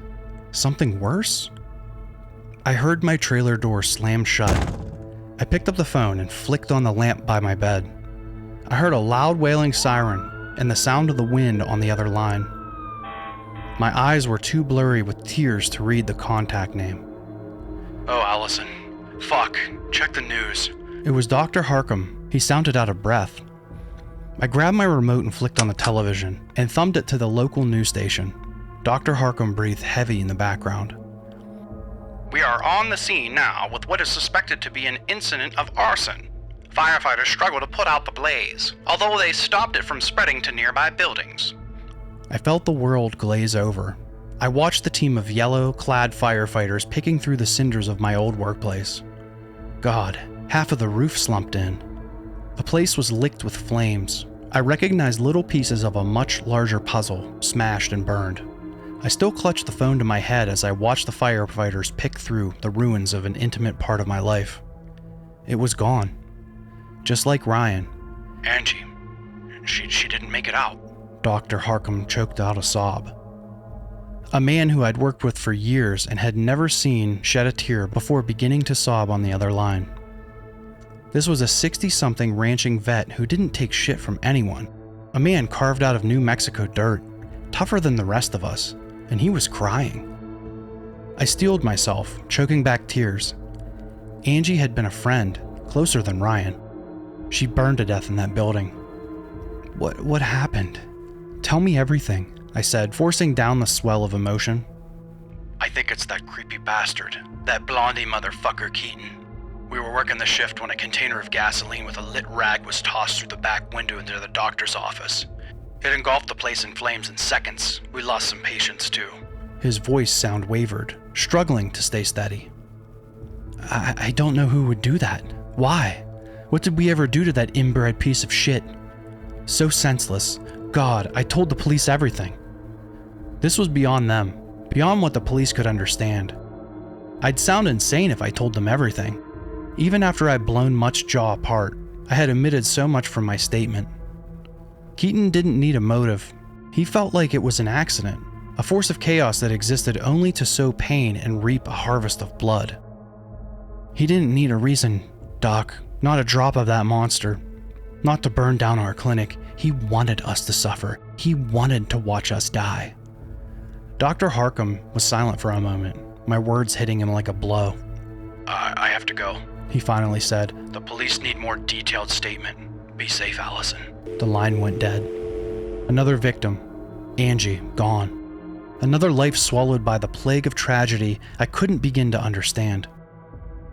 Something worse? I heard my trailer door slam shut. I picked up the phone and flicked on the lamp by my bed. I heard a loud wailing siren and the sound of the wind on the other line. My eyes were too blurry with tears to read the contact name. "Oh, Allison. Fuck. Check the news." It was Dr. Harkham. He sounded out of breath. I grabbed my remote and flicked on the television and thumbed it to the local news station. Dr. Harkham breathed heavy in the background. "We are on the scene now with what is suspected to be an incident of arson. Firefighters struggle to put out the blaze, although they stopped it from spreading to nearby buildings." I felt the world glaze over. I watched the team of yellow-clad firefighters picking through the cinders of my old workplace. God, half of the roof slumped in. The place was licked with flames. I recognized little pieces of a much larger puzzle, smashed and burned. I still clutched the phone to my head as I watched the firefighters pick through the ruins of an intimate part of my life. It was gone. Just like Ryan. "Angie, she didn't make it out." Dr. Harkham choked out a sob. A man who I'd worked with for years and had never seen shed a tear before beginning to sob on the other line. This was a 60-something ranching vet who didn't take shit from anyone. A man carved out of New Mexico dirt, tougher than the rest of us, and he was crying. I steeled myself, choking back tears. Angie had been a friend, closer than Ryan. She burned to death in that building. What happened? Tell me everything, I said, forcing down the swell of emotion. "I think it's that creepy bastard, that blondie motherfucker Keaton. We were working the shift when a container of gasoline with a lit rag was tossed through the back window into the doctor's office. It engulfed the place in flames in seconds. We lost some patients too." His voice sound wavered, struggling to stay steady. I don't know who would do that. Why? What did we ever do to that inbred piece of shit? So senseless. God, I told the police everything." This was beyond them, beyond what the police could understand. I'd sound insane if I told them everything. Even after I'd blown much jaw apart, I had omitted so much from my statement. Keaton didn't need a motive. He felt like it was an accident, a force of chaos that existed only to sow pain and reap a harvest of blood. He didn't need a reason, Doc, not a drop of that monster. Not to burn down our clinic. He wanted us to suffer. He wanted to watch us die. Dr. Harkham was silent for a moment, my words hitting him like a blow. I have to go, he finally said. "The police need more detailed statement. Be safe, Allison." The line went dead. Another victim. Angie, gone. Another life swallowed by the plague of tragedy I couldn't begin to understand.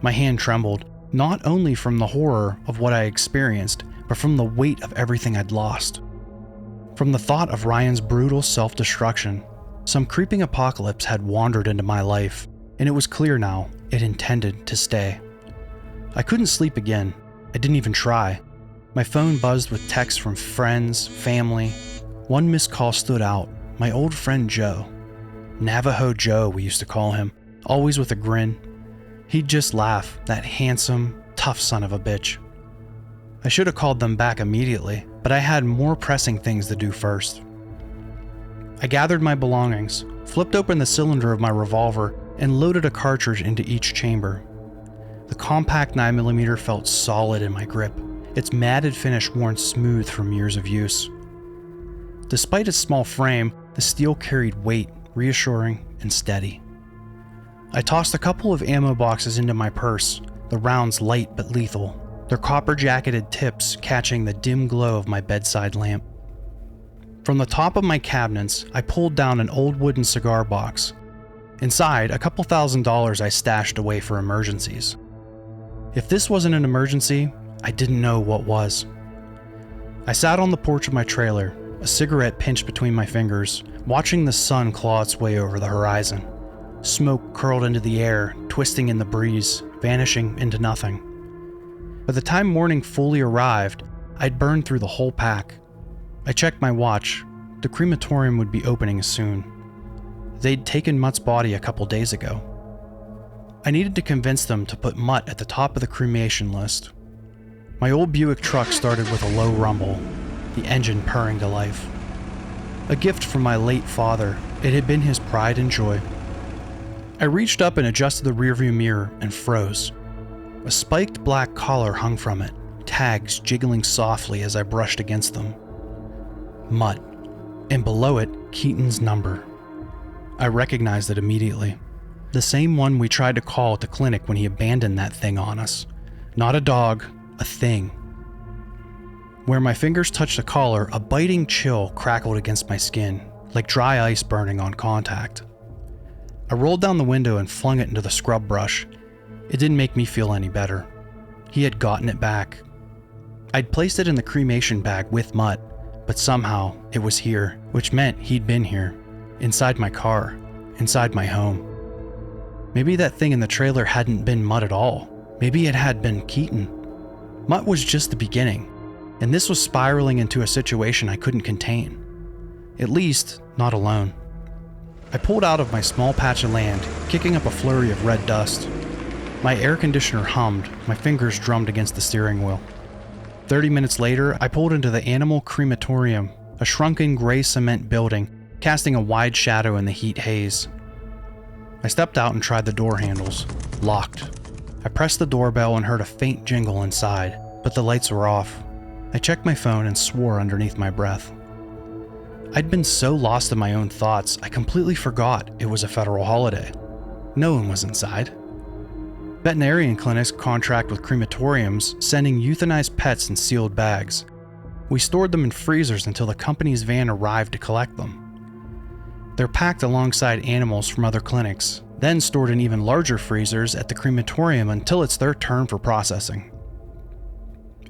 My hand trembled, not only from the horror of what I experienced, but from the weight of everything I'd lost. From the thought of Ryan's brutal self-destruction, some creeping apocalypse had wandered into my life, and it was clear now it intended to stay. I couldn't sleep again. I didn't even try. My phone buzzed with texts from friends, family. One missed call stood out. My old friend Joe. Navajo Joe, we used to call him, always with a grin. He'd just laugh, that handsome, tough son of a bitch. I should have called them back immediately, but I had more pressing things to do first. I gathered my belongings, flipped open the cylinder of my revolver, and loaded a cartridge into each chamber. The compact 9mm felt solid in my grip, its matted finish worn smooth from years of use. Despite its small frame, the steel carried weight, reassuring and steady. I tossed a couple of ammo boxes into my purse, the rounds light but lethal, their copper-jacketed tips catching the dim glow of my bedside lamp. From the top of my cabinets, I pulled down an old wooden cigar box. Inside, a couple $1,000s I stashed away for emergencies. If this wasn't an emergency, I didn't know what was. I sat on the porch of my trailer, a cigarette pinched between my fingers, watching the sun claw its way over the horizon. Smoke curled into the air, twisting in the breeze, vanishing into nothing. By the time morning fully arrived, I'd burned through the whole pack. I checked my watch. The crematorium would be opening soon. They'd taken Mutt's body a couple days ago. I needed to convince them to put Mutt at the top of the cremation list. My old Buick truck started with a low rumble, the engine purring to life. A gift from my late father, it had been his pride and joy. I reached up and adjusted the rearview mirror and froze. A spiked black collar hung from it, tags jiggling softly as I brushed against them. Mutt, and below it, Keaton's number. I recognized it immediately. The same one we tried to call at the clinic when he abandoned that thing on us. Not a dog, a thing. Where my fingers touched the collar, a biting chill crackled against my skin, like dry ice burning on contact. I rolled down the window and flung it into the scrub brush. It didn't make me feel any better. He had gotten it back. I'd placed it in the cremation bag with Mutt, but somehow it was here, which meant he'd been here, inside my car, inside my home. Maybe that thing in the trailer hadn't been Mutt at all. Maybe it had been Keaton. Mutt was just the beginning, and this was spiraling into a situation I couldn't contain. At least, not alone. I pulled out of my small patch of land, kicking up a flurry of red dust. My air conditioner hummed, my fingers drummed against the steering wheel. 30 minutes later, I pulled into the Animal Crematorium, a shrunken gray cement building, casting a wide shadow in the heat haze. I stepped out and tried the door handles. Locked. I pressed the doorbell and heard a faint jingle inside, but the lights were off. I checked my phone and swore underneath my breath. I'd been so lost in my own thoughts, I completely forgot it was a federal holiday. No one was inside. Veterinarian clinics contract with crematoriums, sending euthanized pets in sealed bags. We stored them in freezers until the company's van arrived to collect them. They're packed alongside animals from other clinics, then stored in even larger freezers at the crematorium until it's their turn for processing.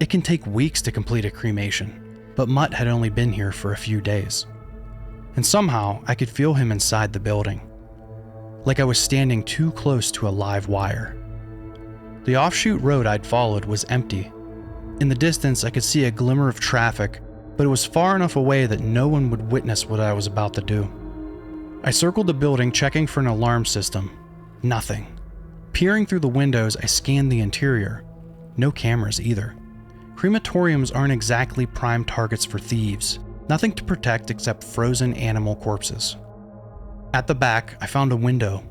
It can take weeks to complete a cremation, but Mutt had only been here for a few days. And somehow I could feel him inside the building, like I was standing too close to a live wire. The offshoot road I'd followed was empty. In the distance, I could see a glimmer of traffic, but it was far enough away that no one would witness what I was about to do. I circled the building, checking for an alarm system. Nothing. Peering through the windows, I scanned the interior. No cameras either. Crematoriums aren't exactly prime targets for thieves. Nothing to protect except frozen animal corpses. At the back, I found a window.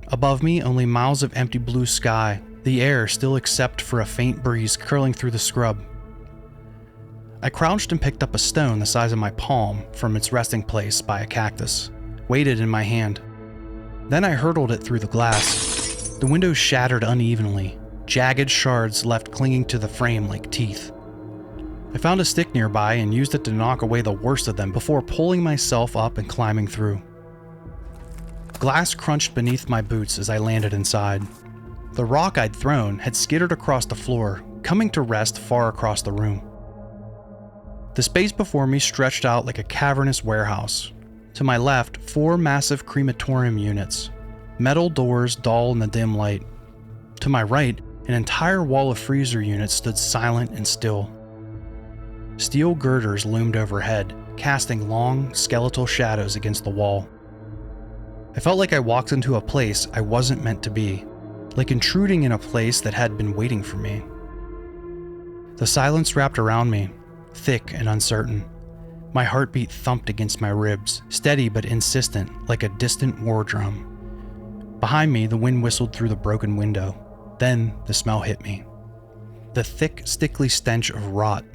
Above me, only miles of empty blue sky, the air still except for a faint breeze curling through the scrub. I crouched and picked up a stone the size of my palm from its resting place by a cactus, weighted in my hand. Then I hurtled it through the glass. The window shattered unevenly, jagged shards left clinging to the frame like teeth. I found a stick nearby and used it to knock away the worst of them before pulling myself up and climbing through. Glass crunched beneath my boots as I landed inside. The rock I'd thrown had skittered across the floor, coming to rest far across the room. The space before me stretched out like a cavernous warehouse. To my left, 4 massive crematorium units, metal doors dull in the dim light. To my right, An entire wall of freezer units stood silent and still. Steel girders loomed overhead, casting long, skeletal shadows against the wall. I felt like I walked into a place I wasn't meant to be, like intruding in a place that had been waiting for me. The silence wrapped around me, thick and uncertain. My heartbeat thumped against my ribs, steady but insistent, like a distant war drum. Behind me, the wind whistled through the broken window. Then the smell hit me. The thick, stickly stench of rot,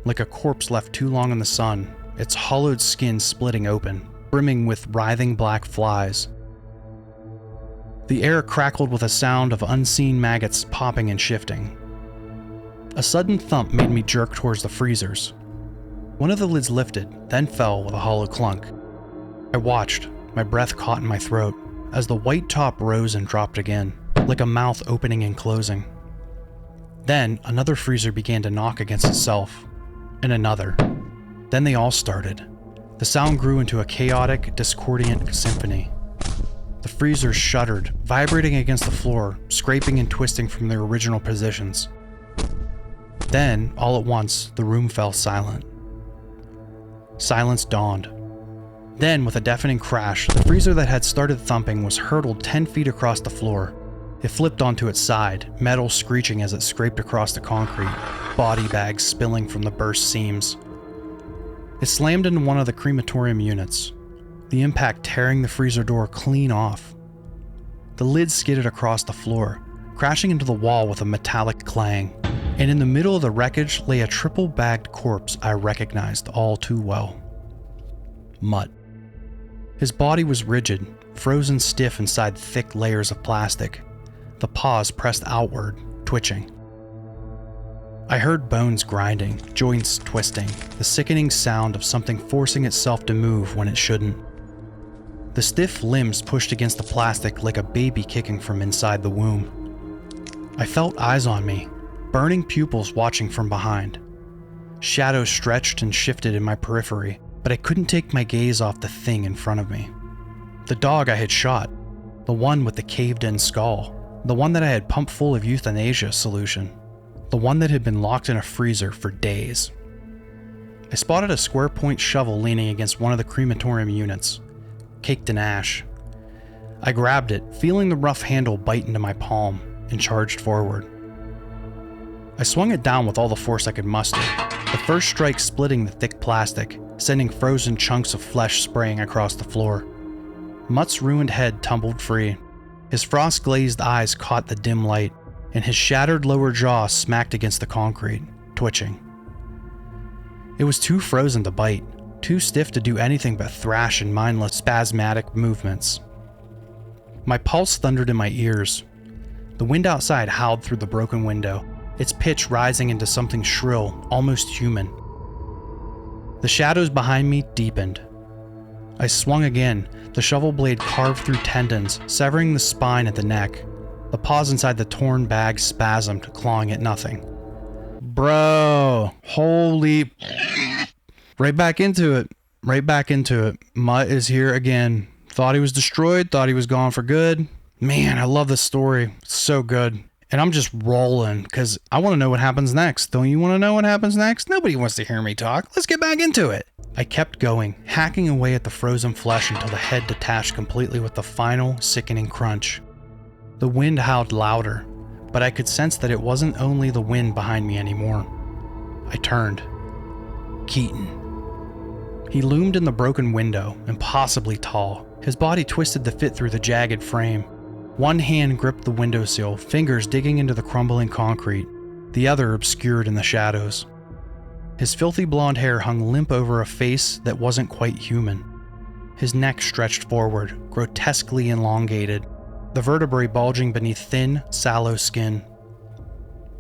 like a corpse left too long in the sun, its hollowed skin splitting open, brimming with writhing black flies. The air crackled with a sound of unseen maggots popping and shifting. A sudden thump made me jerk towards the freezers. One of the lids lifted, then fell with a hollow clunk. I watched, my breath caught in my throat, as the white top rose and dropped again, like a mouth opening and closing. Then another freezer began to knock against itself, and another. Then they all started. The sound grew into a chaotic, discordant symphony. The freezers shuddered, vibrating against the floor, scraping and twisting from their original positions. Then, all at once, the room fell silent. Silence dawned. Then, with a deafening crash, the freezer that had started thumping was hurtled 10 feet across the floor. It flipped onto its side, metal screeching as it scraped across the concrete, body bags spilling from the burst seams. It slammed into one of the crematorium units, the impact tearing the freezer door clean off. The lid skidded across the floor, crashing into the wall with a metallic clang, and in the middle of the wreckage lay a triple-bagged corpse I recognized all too well. Mutt. His body was rigid, frozen stiff inside thick layers of plastic, the paws pressed outward, twitching. I heard bones grinding, joints twisting, the sickening sound of something forcing itself to move when it shouldn't. The stiff limbs pushed against the plastic like a baby kicking from inside the womb. I felt eyes on me, burning pupils watching from behind. Shadows stretched and shifted in my periphery, but I couldn't take my gaze off the thing in front of me. The dog I had shot, the one with the caved-in skull, the one that I had pumped full of euthanasia solution, the one that had been locked in a freezer for days. I spotted a square-point shovel leaning against one of the crematorium units, caked in ash. I grabbed it, feeling the rough handle bite into my palm, and charged forward. I swung it down with all the force I could muster, the first strike splitting the thick plastic, sending frozen chunks of flesh spraying across the floor. Mutt's ruined head tumbled free. His frost-glazed eyes caught the dim light, and his shattered lower jaw smacked against the concrete, twitching. It was too frozen to bite, too stiff to do anything but thrash in mindless, spasmodic movements. My pulse thundered in my ears. The wind outside howled through the broken window, its pitch rising into something shrill, almost human. The shadows behind me deepened. I swung again, the shovel blade carved through tendons, severing the spine at the neck. The paws inside the torn bag spasmed, clawing at nothing. Bro, holy... Right back into it. Mutt is here again. Thought he was destroyed, thought he was gone for good. Man, I love this story. It's so good. And I'm just rolling, because I want to know what happens next. Don't you want to know what happens next? Nobody wants to hear me talk. Let's get back into it. I kept going, hacking away at the frozen flesh until the head detached completely with the final, sickening crunch. The wind howled louder, but I could sense that it wasn't only the wind behind me anymore. I turned. Keaton. He loomed in the broken window, impossibly tall. His body twisted to fit through the jagged frame. One hand gripped the windowsill, fingers digging into the crumbling concrete, the other obscured in the shadows. His filthy blonde hair hung limp over a face that wasn't quite human. His neck stretched forward, grotesquely elongated, the vertebrae bulging beneath thin, sallow skin.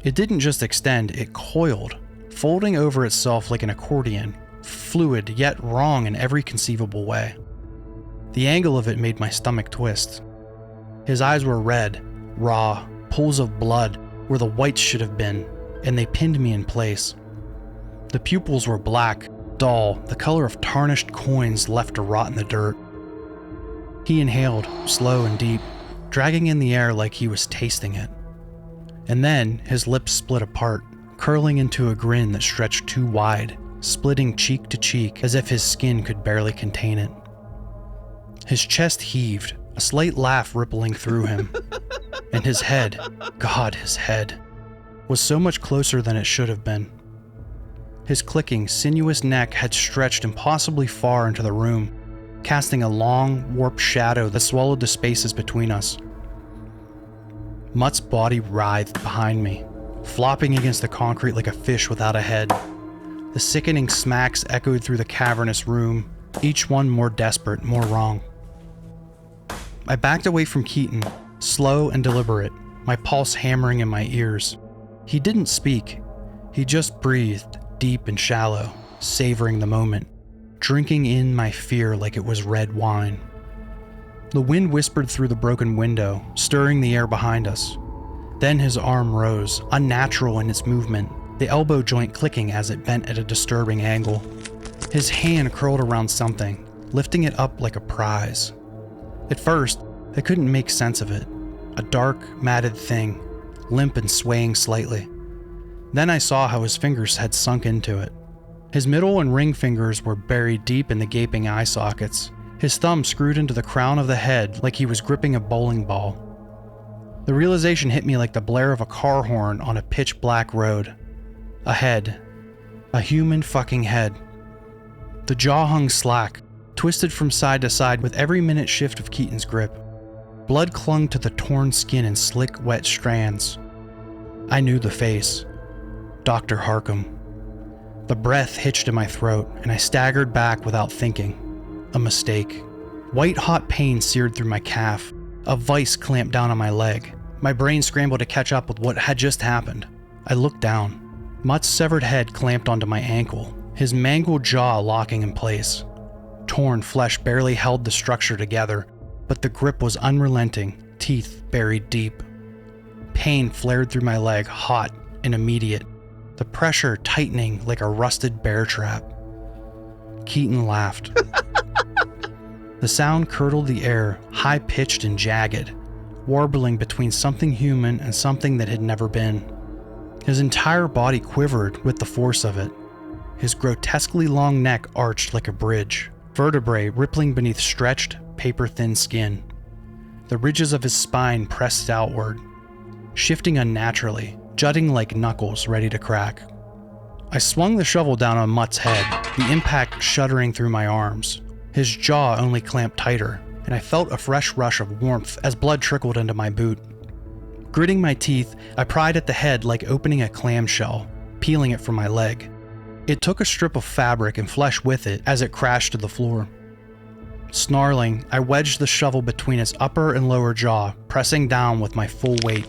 It didn't just extend, it coiled, folding over itself like an accordion, fluid yet wrong in every conceivable way. The angle of it made my stomach twist. His eyes were red, raw, pools of blood where the whites should have been, and they pinned me in place. The pupils were black, dull, the color of tarnished coins left to rot in the dirt. He inhaled, slow and deep, dragging in the air like he was tasting it. And then his lips split apart, curling into a grin that stretched too wide, splitting cheek to cheek as if his skin could barely contain it. His chest heaved, a slight laugh rippling through him. And his head, God, his head, was so much closer than it should have been. His clicking, sinuous neck had stretched impossibly far into the room, casting a long, warped shadow that swallowed the spaces between us. Mutt's body writhed behind me, flopping against the concrete like a fish without a head. The sickening smacks echoed through the cavernous room, each one more desperate, more wrong. I backed away from Keaton, slow and deliberate, my pulse hammering in my ears. He didn't speak. He just breathed, deep and shallow, savoring the moment, drinking in my fear like it was red wine. The wind whispered through the broken window, stirring the air behind us. Then his arm rose, unnatural in its movement, the elbow joint clicking as it bent at a disturbing angle. His hand curled around something, lifting it up like a prize. At first, I couldn't make sense of it. A dark, matted thing, limp and swaying slightly. Then I saw how his fingers had sunk into it. His middle and ring fingers were buried deep in the gaping eye sockets, his thumb screwed into the crown of the head like he was gripping a bowling ball. The realization hit me like the blare of a car horn on a pitch-black road. A head. A human fucking head. The jaw hung slack, twisted from side to side with every minute shift of Keaton's grip. Blood clung to the torn skin in slick, wet strands. I knew the face. Dr. Harkham. The breath hitched in my throat, and I staggered back without thinking. A mistake. White-hot pain seared through my calf. A vice clamped down on my leg. My brain scrambled to catch up with what had just happened. I looked down. Mutt's severed head clamped onto my ankle, his mangled jaw locking in place. Torn flesh barely held the structure together, but the grip was unrelenting, teeth buried deep. Pain flared through my leg, hot and immediate, the pressure tightening like a rusted bear trap. Keaton laughed. The sound curdled the air, high-pitched and jagged, warbling between something human and something that had never been. His entire body quivered with the force of it. His grotesquely long neck arched like a bridge, vertebrae rippling beneath stretched, paper-thin skin. The ridges of his spine pressed outward, shifting unnaturally, jutting like knuckles ready to crack. I swung the shovel down on Mutt's head, the impact shuddering through my arms. His jaw only clamped tighter, and I felt a fresh rush of warmth as blood trickled into my boot. Gritting my teeth, I pried at the head like opening a clamshell, peeling it from my leg. It took a strip of fabric and flesh with it as it crashed to the floor. Snarling, I wedged the shovel between its upper and lower jaw, pressing down with my full weight.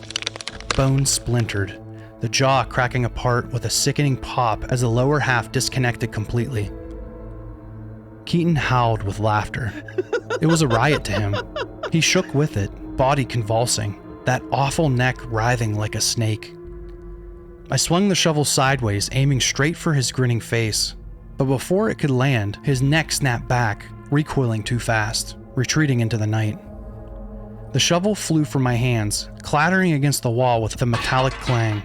Bone splintered, the jaw cracking apart with a sickening pop as the lower half disconnected completely. Keaton howled with laughter. It was a riot to him. He shook with it, body convulsing, that awful neck writhing like a snake. I swung the shovel sideways, aiming straight for his grinning face. But before it could land, his neck snapped back, recoiling too fast, retreating into the night. The shovel flew from my hands, clattering against the wall with a metallic clang.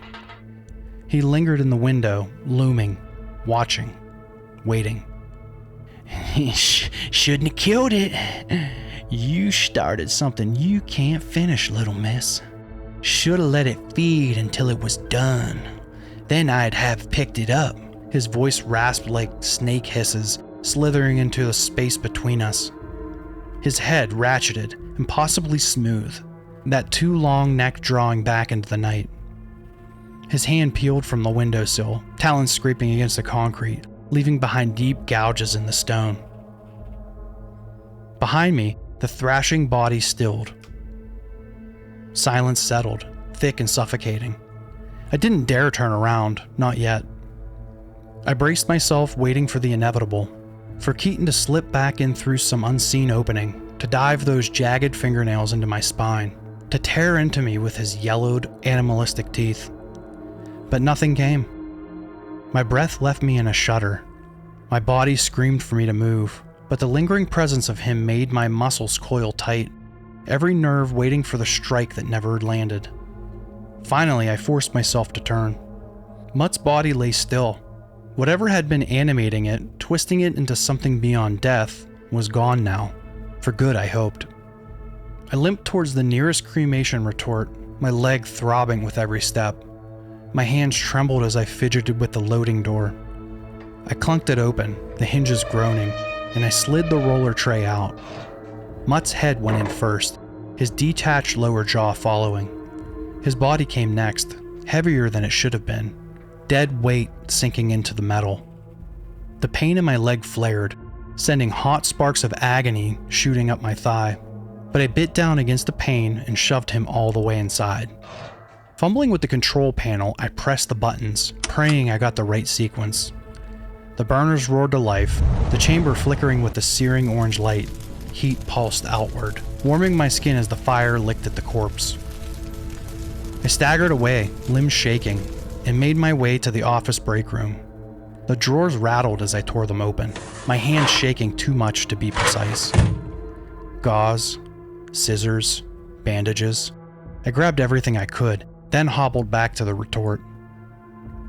He lingered in the window, looming, watching, waiting. Shouldn't have killed it. You started something you can't finish, little miss. Should have let it feed until it was done. Then I'd have picked it up. His voice rasped like snake hisses, slithering into the space between us. His head ratcheted, impossibly smooth, that too long neck drawing back into the night. His hand peeled from the windowsill, talons scraping against the concrete, leaving behind deep gouges in the stone. Behind me, the thrashing body stilled. Silence settled, thick and suffocating. I didn't dare turn around, not yet. I braced myself, waiting for the inevitable, for Keaton to slip back in through some unseen opening, to dive those jagged fingernails into my spine, to tear into me with his yellowed, animalistic teeth. But nothing came. My breath left me in a shudder. My body screamed for me to move, but the lingering presence of him made my muscles coil tight, every nerve waiting for the strike that never landed. Finally, I forced myself to turn. Mutt's body lay still. Whatever had been animating it, twisting it into something beyond death, was gone now. For good, I hoped. I limped towards the nearest cremation retort, my leg throbbing with every step. My hands trembled as I fidgeted with the loading door. I clunked it open, the hinges groaning, and I slid the roller tray out. Mutt's head went in first, his detached lower jaw following. His body came next, heavier than it should have been, dead weight sinking into the metal. The pain in my leg flared, sending hot sparks of agony shooting up my thigh, but I bit down against the pain and shoved him all the way inside. Fumbling with the control panel, I pressed the buttons, praying I got the right sequence. The burners roared to life, the chamber flickering with the searing orange light. Heat pulsed outward, warming my skin as the fire licked at the corpse. I staggered away, limbs shaking, and made my way to the office break room. The drawers rattled as I tore them open, my hands shaking too much to be precise. Gauze, scissors, bandages. I grabbed everything I could, then hobbled back to the retort.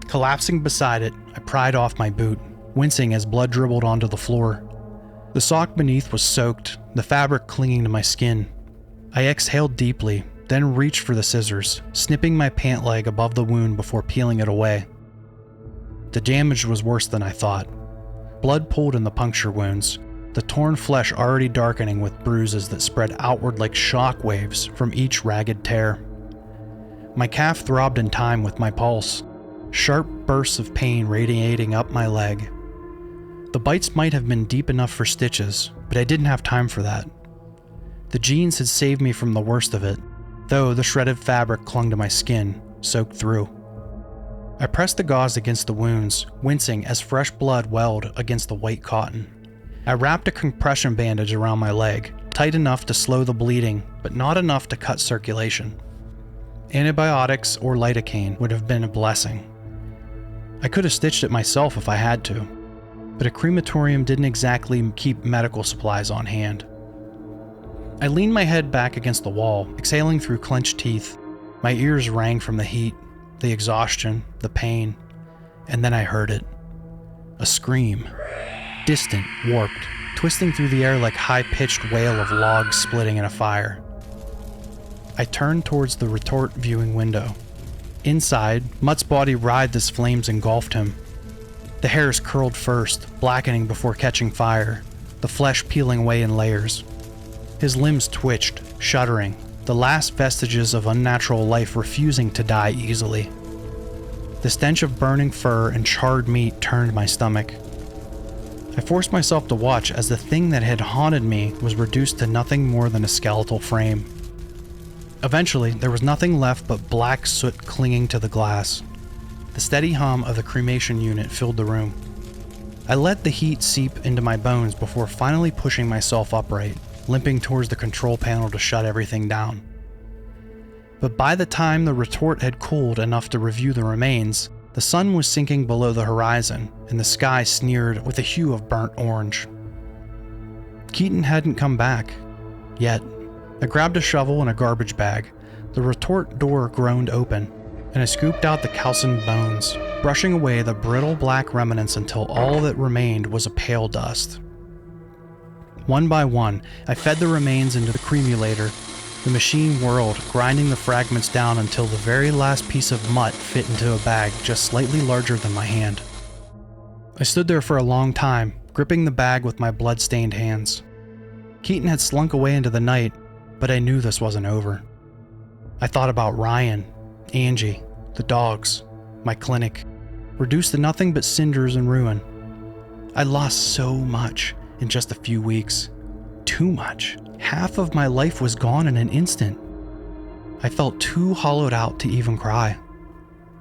Collapsing beside it, I pried off my boot, wincing as blood dribbled onto the floor. The sock beneath was soaked, the fabric clinging to my skin. I exhaled deeply, then reached for the scissors, snipping my pant leg above the wound before peeling it away. The damage was worse than I thought. Blood pooled in the puncture wounds, the torn flesh already darkening with bruises that spread outward like shock waves from each ragged tear. My calf throbbed in time with my pulse, sharp bursts of pain radiating up my leg. The bites might have been deep enough for stitches, but I didn't have time for that. The jeans had saved me from the worst of it, though the shredded fabric clung to my skin, soaked through. I pressed the gauze against the wounds, wincing as fresh blood welled against the white cotton. I wrapped a compression bandage around my leg, tight enough to slow the bleeding, but not enough to cut circulation. Antibiotics or lidocaine would have been a blessing. I could have stitched it myself if I had to, but a crematorium didn't exactly keep medical supplies on hand. I leaned my head back against the wall, exhaling through clenched teeth. My ears rang from the heat, the exhaustion, the pain, and then I heard it. A scream. Distant, warped, twisting through the air like high-pitched wail of logs splitting in a fire. I turned towards the retort viewing window. Inside, Mutt's body writhed as flames engulfed him. The hairs curled first, blackening before catching fire, the flesh peeling away in layers. His limbs twitched, shuddering, the last vestiges of unnatural life refusing to die easily. The stench of burning fur and charred meat turned my stomach. I forced myself to watch as the thing that had haunted me was reduced to nothing more than a skeletal frame. Eventually, there was nothing left but black soot clinging to the glass. The steady hum of the cremation unit filled the room. I let the heat seep into my bones before finally pushing myself upright, limping towards the control panel to shut everything down. But by the time the retort had cooled enough to review the remains, the sun was sinking below the horizon, and the sky sneered with a hue of burnt orange. Keaton hadn't come back. Yet. I grabbed a shovel and a garbage bag. The retort door groaned open, and I scooped out the calcined bones, brushing away the brittle black remnants until all that remained was a pale dust. One by one, I fed the remains into the cremulator. The machine whirled, grinding the fragments down until the very last piece of mutt fit into a bag just slightly larger than my hand. I stood there for a long time, gripping the bag with my blood-stained hands. Keaton had slunk away into the night, but I knew this wasn't over. I thought about Ryan, Angie, the dogs, my clinic, reduced to nothing but cinders and ruin. I lost so much in just a few weeks. Too much. Half of my life was gone in an instant. I felt too hollowed out to even cry.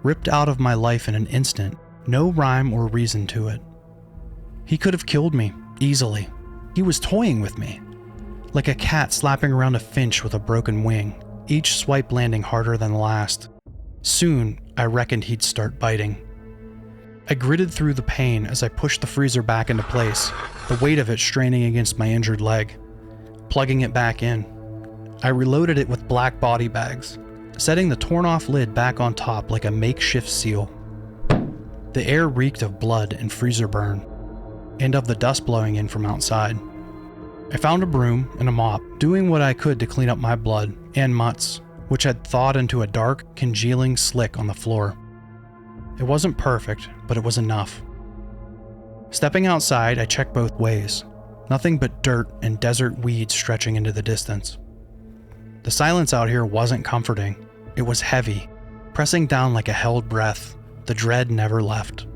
Ripped out of my life in an instant, no rhyme or reason to it. He could have killed me, easily. He was toying with me. Like a cat slapping around a finch with a broken wing, each swipe landing harder than the last. Soon, I reckoned he'd start biting. I gritted through the pain as I pushed the freezer back into place, the weight of it straining against my injured leg. Plugging it back in, I reloaded it with black body bags, setting the torn-off lid back on top like a makeshift seal. The air reeked of blood and freezer burn, and of the dust blowing in from outside. I found a broom and a mop, doing what I could to clean up my blood and Mutt's, which had thawed into a dark, congealing slick on the floor. It wasn't perfect, but it was enough. Stepping outside, I checked both ways. Nothing but dirt and desert weeds stretching into the distance. The silence out here wasn't comforting. It was heavy, pressing down like a held breath. The dread never left.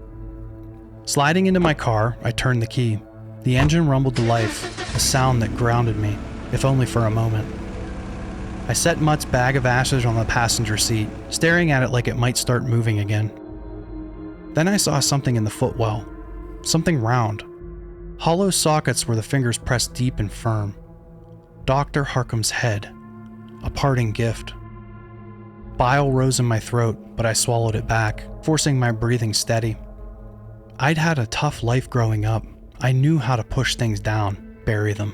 Sliding into my car, I turned the key. The engine rumbled to life, a sound that grounded me, if only for a moment. I set Mutt's bag of ashes on the passenger seat, staring at it like it might start moving again. Then I saw something in the footwell. Something round. Hollow sockets where the fingers pressed deep and firm. Dr. Harcum's head. A parting gift. Bile rose in my throat, but I swallowed it back, forcing my breathing steady. I'd had a tough life growing up. I knew how to push things down, bury them.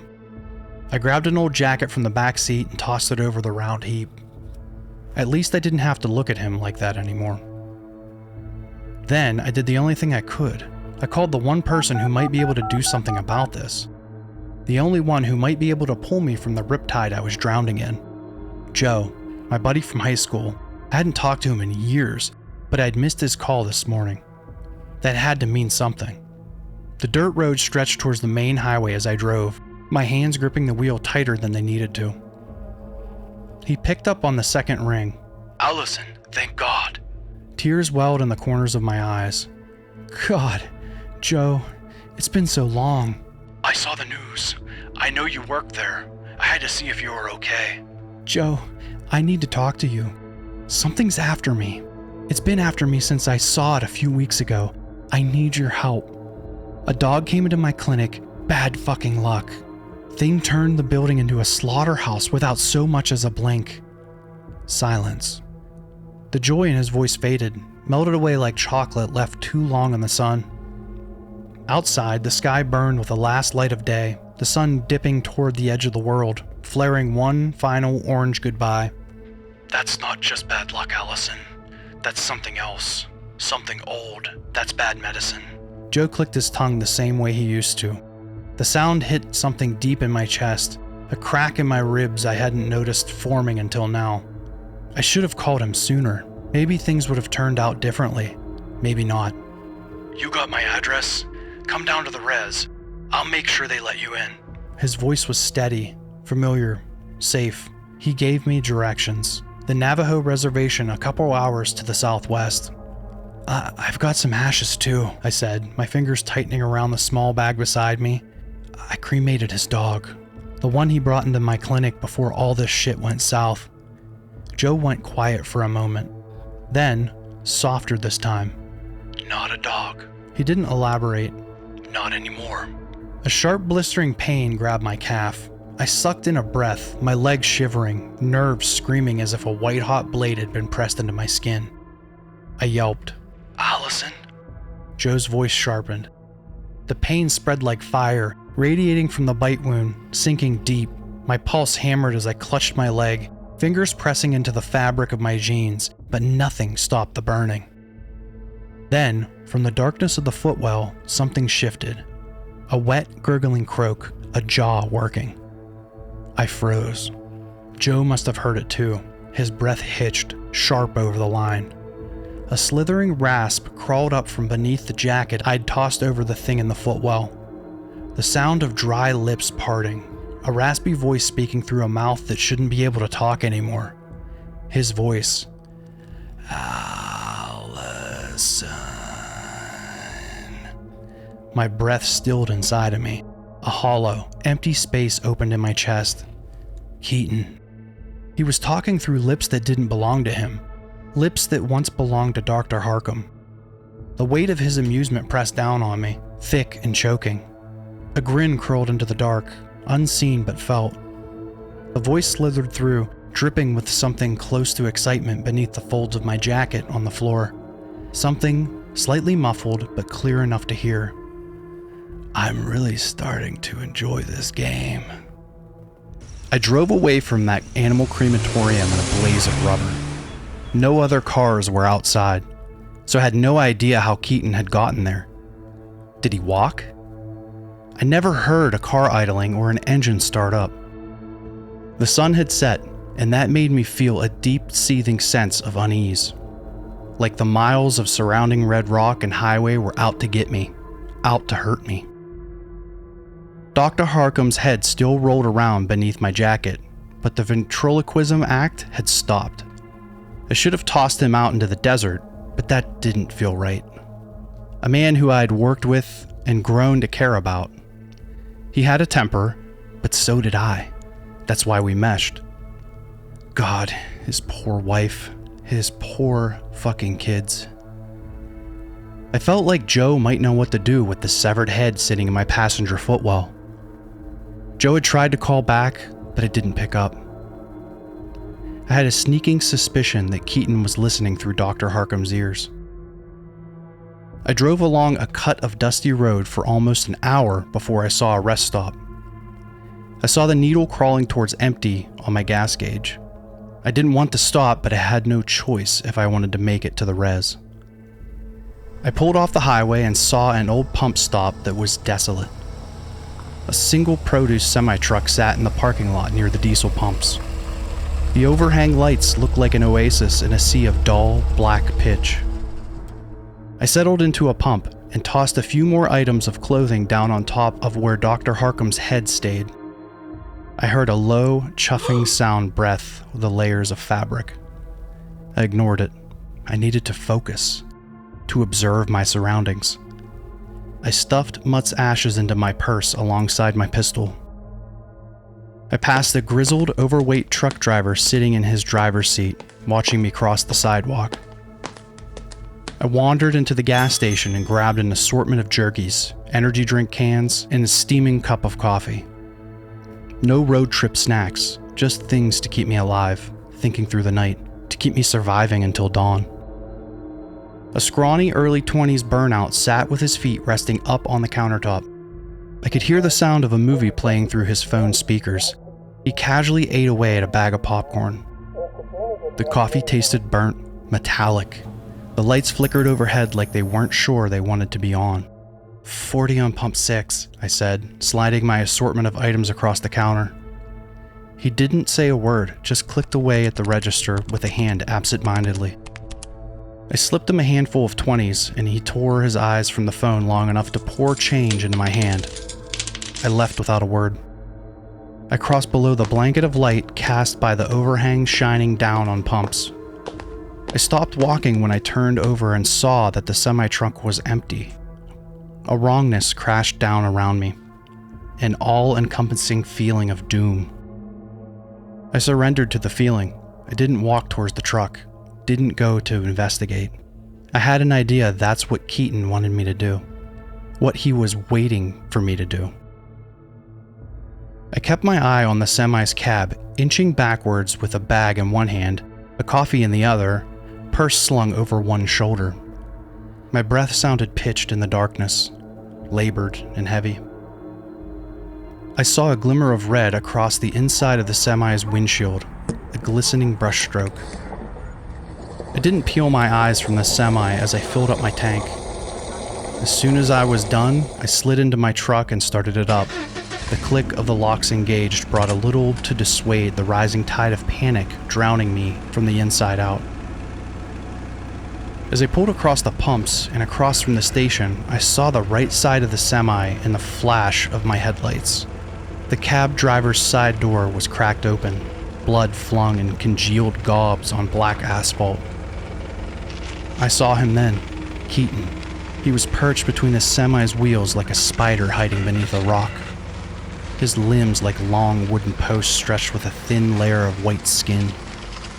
I grabbed an old jacket from the back seat and tossed it over the round heap. At least I didn't have to look at him like that anymore. Then I did the only thing I could. I called the one person who might be able to do something about this. The only one who might be able to pull me from the riptide I was drowning in. Joe, my buddy from high school. I hadn't talked to him in years, but I'd missed his call this morning. That had to mean something. The dirt road stretched towards the main highway as I drove, my hands gripping the wheel tighter than they needed to. He picked up on the second ring. "Allison, thank God." Tears welled in the corners of my eyes. "God, Joe, it's been so long." "I saw the news. I know you worked there. I had to see if you were okay." "Joe, I need to talk to you. Something's after me. It's been after me since I saw it a few weeks ago. I need your help. A dog came into my clinic. Bad fucking luck. Thing turned the building into a slaughterhouse without so much as a blink." Silence. The joy in his voice faded, melted away like chocolate left too long in the sun. Outside, the sky burned with the last light of day, the sun dipping toward the edge of the world, flaring one final orange goodbye. "That's not just bad luck, Allison. That's something else. Something old. That's bad medicine." Joe clicked his tongue the same way he used to. The sound hit something deep in my chest, a crack in my ribs I hadn't noticed forming until now. I should have called him sooner. Maybe things would have turned out differently. Maybe not. "You got my address? Come down to the res. I'll make sure they let you in." His voice was steady, familiar, safe. He gave me directions. The Navajo reservation a couple hours to the southwest. I've got some ashes too," I said, my fingers tightening around the small bag beside me. "I cremated his dog. The one he brought into my clinic before all this shit went south." Joe went quiet for a moment. Then, softer this time. "Not a dog." He didn't elaborate. "Not anymore." A sharp blistering pain grabbed my calf. I sucked in a breath, my legs shivering, nerves screaming as if a white-hot blade had been pressed into my skin. I yelped. "Allison?" Joe's voice sharpened. The pain spread like fire, radiating from the bite wound, sinking deep. My pulse hammered as I clutched my leg, fingers pressing into the fabric of my jeans, but nothing stopped the burning. Then, from the darkness of the footwell, something shifted. A wet, gurgling croak, a jaw working. I froze. Joe must have heard it too. His breath hitched, sharp over the line. A slithering rasp crawled up from beneath the jacket I'd tossed over the thing in the footwell. The sound of dry lips parting, a raspy voice speaking through a mouth that shouldn't be able to talk anymore. His voice. "Allison." My breath stilled inside of me. A hollow, empty space opened in my chest. Keaton. He was talking through lips that didn't belong to him. Lips that once belonged to Dr. Harcum. The weight of his amusement pressed down on me, thick and choking. A grin curled into the dark, unseen but felt. The voice slithered through, dripping with something close to excitement beneath the folds of my jacket on the floor. Something slightly muffled but clear enough to hear. "I'm really starting to enjoy this game." I drove away from that animal crematorium in a blaze of rubber. No other cars were outside, so I had no idea how Keaton had gotten there. Did he walk? I never heard a car idling or an engine start up. The sun had set, and that made me feel a deep, seething sense of unease. Like the miles of surrounding red rock and highway were out to get me, out to hurt me. Dr. Harcum's head still rolled around beneath my jacket, but the ventriloquism act had stopped. I should have tossed him out into the desert, but that didn't feel right. A man who I had worked with and grown to care about. He had a temper, but so did I. That's why we meshed. God, his poor wife, his poor fucking kids. I felt like Joe might know what to do with the severed head sitting in my passenger footwell. Joe had tried to call back, but it didn't pick up. I had a sneaking suspicion that Keaton was listening through Dr. Harcum's ears. I drove along a cut of dusty road for almost an hour before I saw a rest stop. I saw the needle crawling towards empty on my gas gauge. I didn't want to stop, but I had no choice if I wanted to make it to the res. I pulled off the highway and saw an old pump stop that was desolate. A single produce semi-truck sat in the parking lot near the diesel pumps. The overhang lights looked like an oasis in a sea of dull, black pitch. I settled into a pump and tossed a few more items of clothing down on top of where Dr. Harcum's head stayed. I heard a low, chuffing sound breath with the layers of fabric. I ignored it. I needed to focus, to observe my surroundings. I stuffed Mutt's ashes into my purse alongside my pistol. I passed the grizzled, overweight truck driver sitting in his driver's seat, watching me cross the sidewalk. I wandered into the gas station and grabbed an assortment of jerkies, energy drink cans, and a steaming cup of coffee. No road trip snacks, just things to keep me alive, thinking through the night, to keep me surviving until dawn. A scrawny early 20s burnout sat with his feet resting up on the countertop. I could hear the sound of a movie playing through his phone's speakers. He casually ate away at a bag of popcorn. The coffee tasted burnt, metallic. The lights flickered overhead like they weren't sure they wanted to be on. 40 on pump 6, I said, sliding my assortment of items across the counter. He didn't say a word, just clicked away at the register with a hand absent-mindedly. I slipped him a handful of 20s, and he tore his eyes from the phone long enough to pour change into my hand. I left without a word. I crossed below the blanket of light cast by the overhang shining down on pumps. I stopped walking when I turned over and saw that the semi-truck was empty. A wrongness crashed down around me, an all-encompassing feeling of doom. I surrendered to the feeling. I didn't walk towards the truck, didn't go to investigate. I had an idea that's what Keaton wanted me to do, what he was waiting for me to do. I kept my eye on the semi's cab, inching backwards with a bag in one hand, a coffee in the other, purse slung over one shoulder. My breath sounded pitched in the darkness, labored and heavy. I saw a glimmer of red across the inside of the semi's windshield, a glistening brushstroke. I didn't peel my eyes from the semi as I filled up my tank. As soon as I was done, I slid into my truck and started it up. The click of the locks engaged brought a little to dissuade the rising tide of panic drowning me from the inside out. As I pulled across the pumps and across from the station, I saw the right side of the semi in the flash of my headlights. The cab driver's side door was cracked open, blood flung in congealed gobs on black asphalt. I saw him then, Keaton. He was perched between the semi's wheels like a spider hiding beneath a rock. His limbs like long wooden posts stretched with a thin layer of white skin.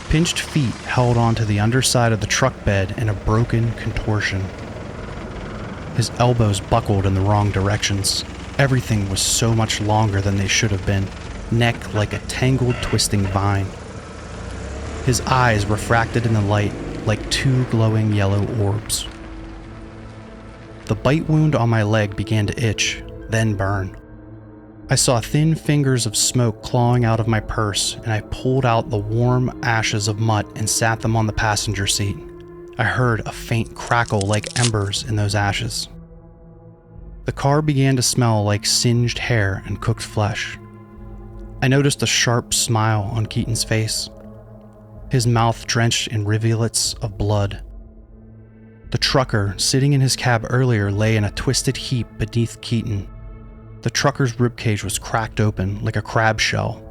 Pinched feet held onto the underside of the truck bed in a broken contortion. His elbows buckled in the wrong directions. Everything was so much longer than they should have been, neck like a tangled, twisting vine. His eyes refracted in the light like two glowing yellow orbs. The bite wound on my leg began to itch, then burn. I saw thin fingers of smoke clawing out of my purse, and I pulled out the warm ashes of mutt and sat them on the passenger seat. I heard a faint crackle like embers in those ashes. The car began to smell like singed hair and cooked flesh. I noticed a sharp smile on Keaton's face, his mouth drenched in rivulets of blood. The trucker sitting in his cab earlier lay in a twisted heap beneath Keaton. The trucker's ribcage was cracked open like a crab shell.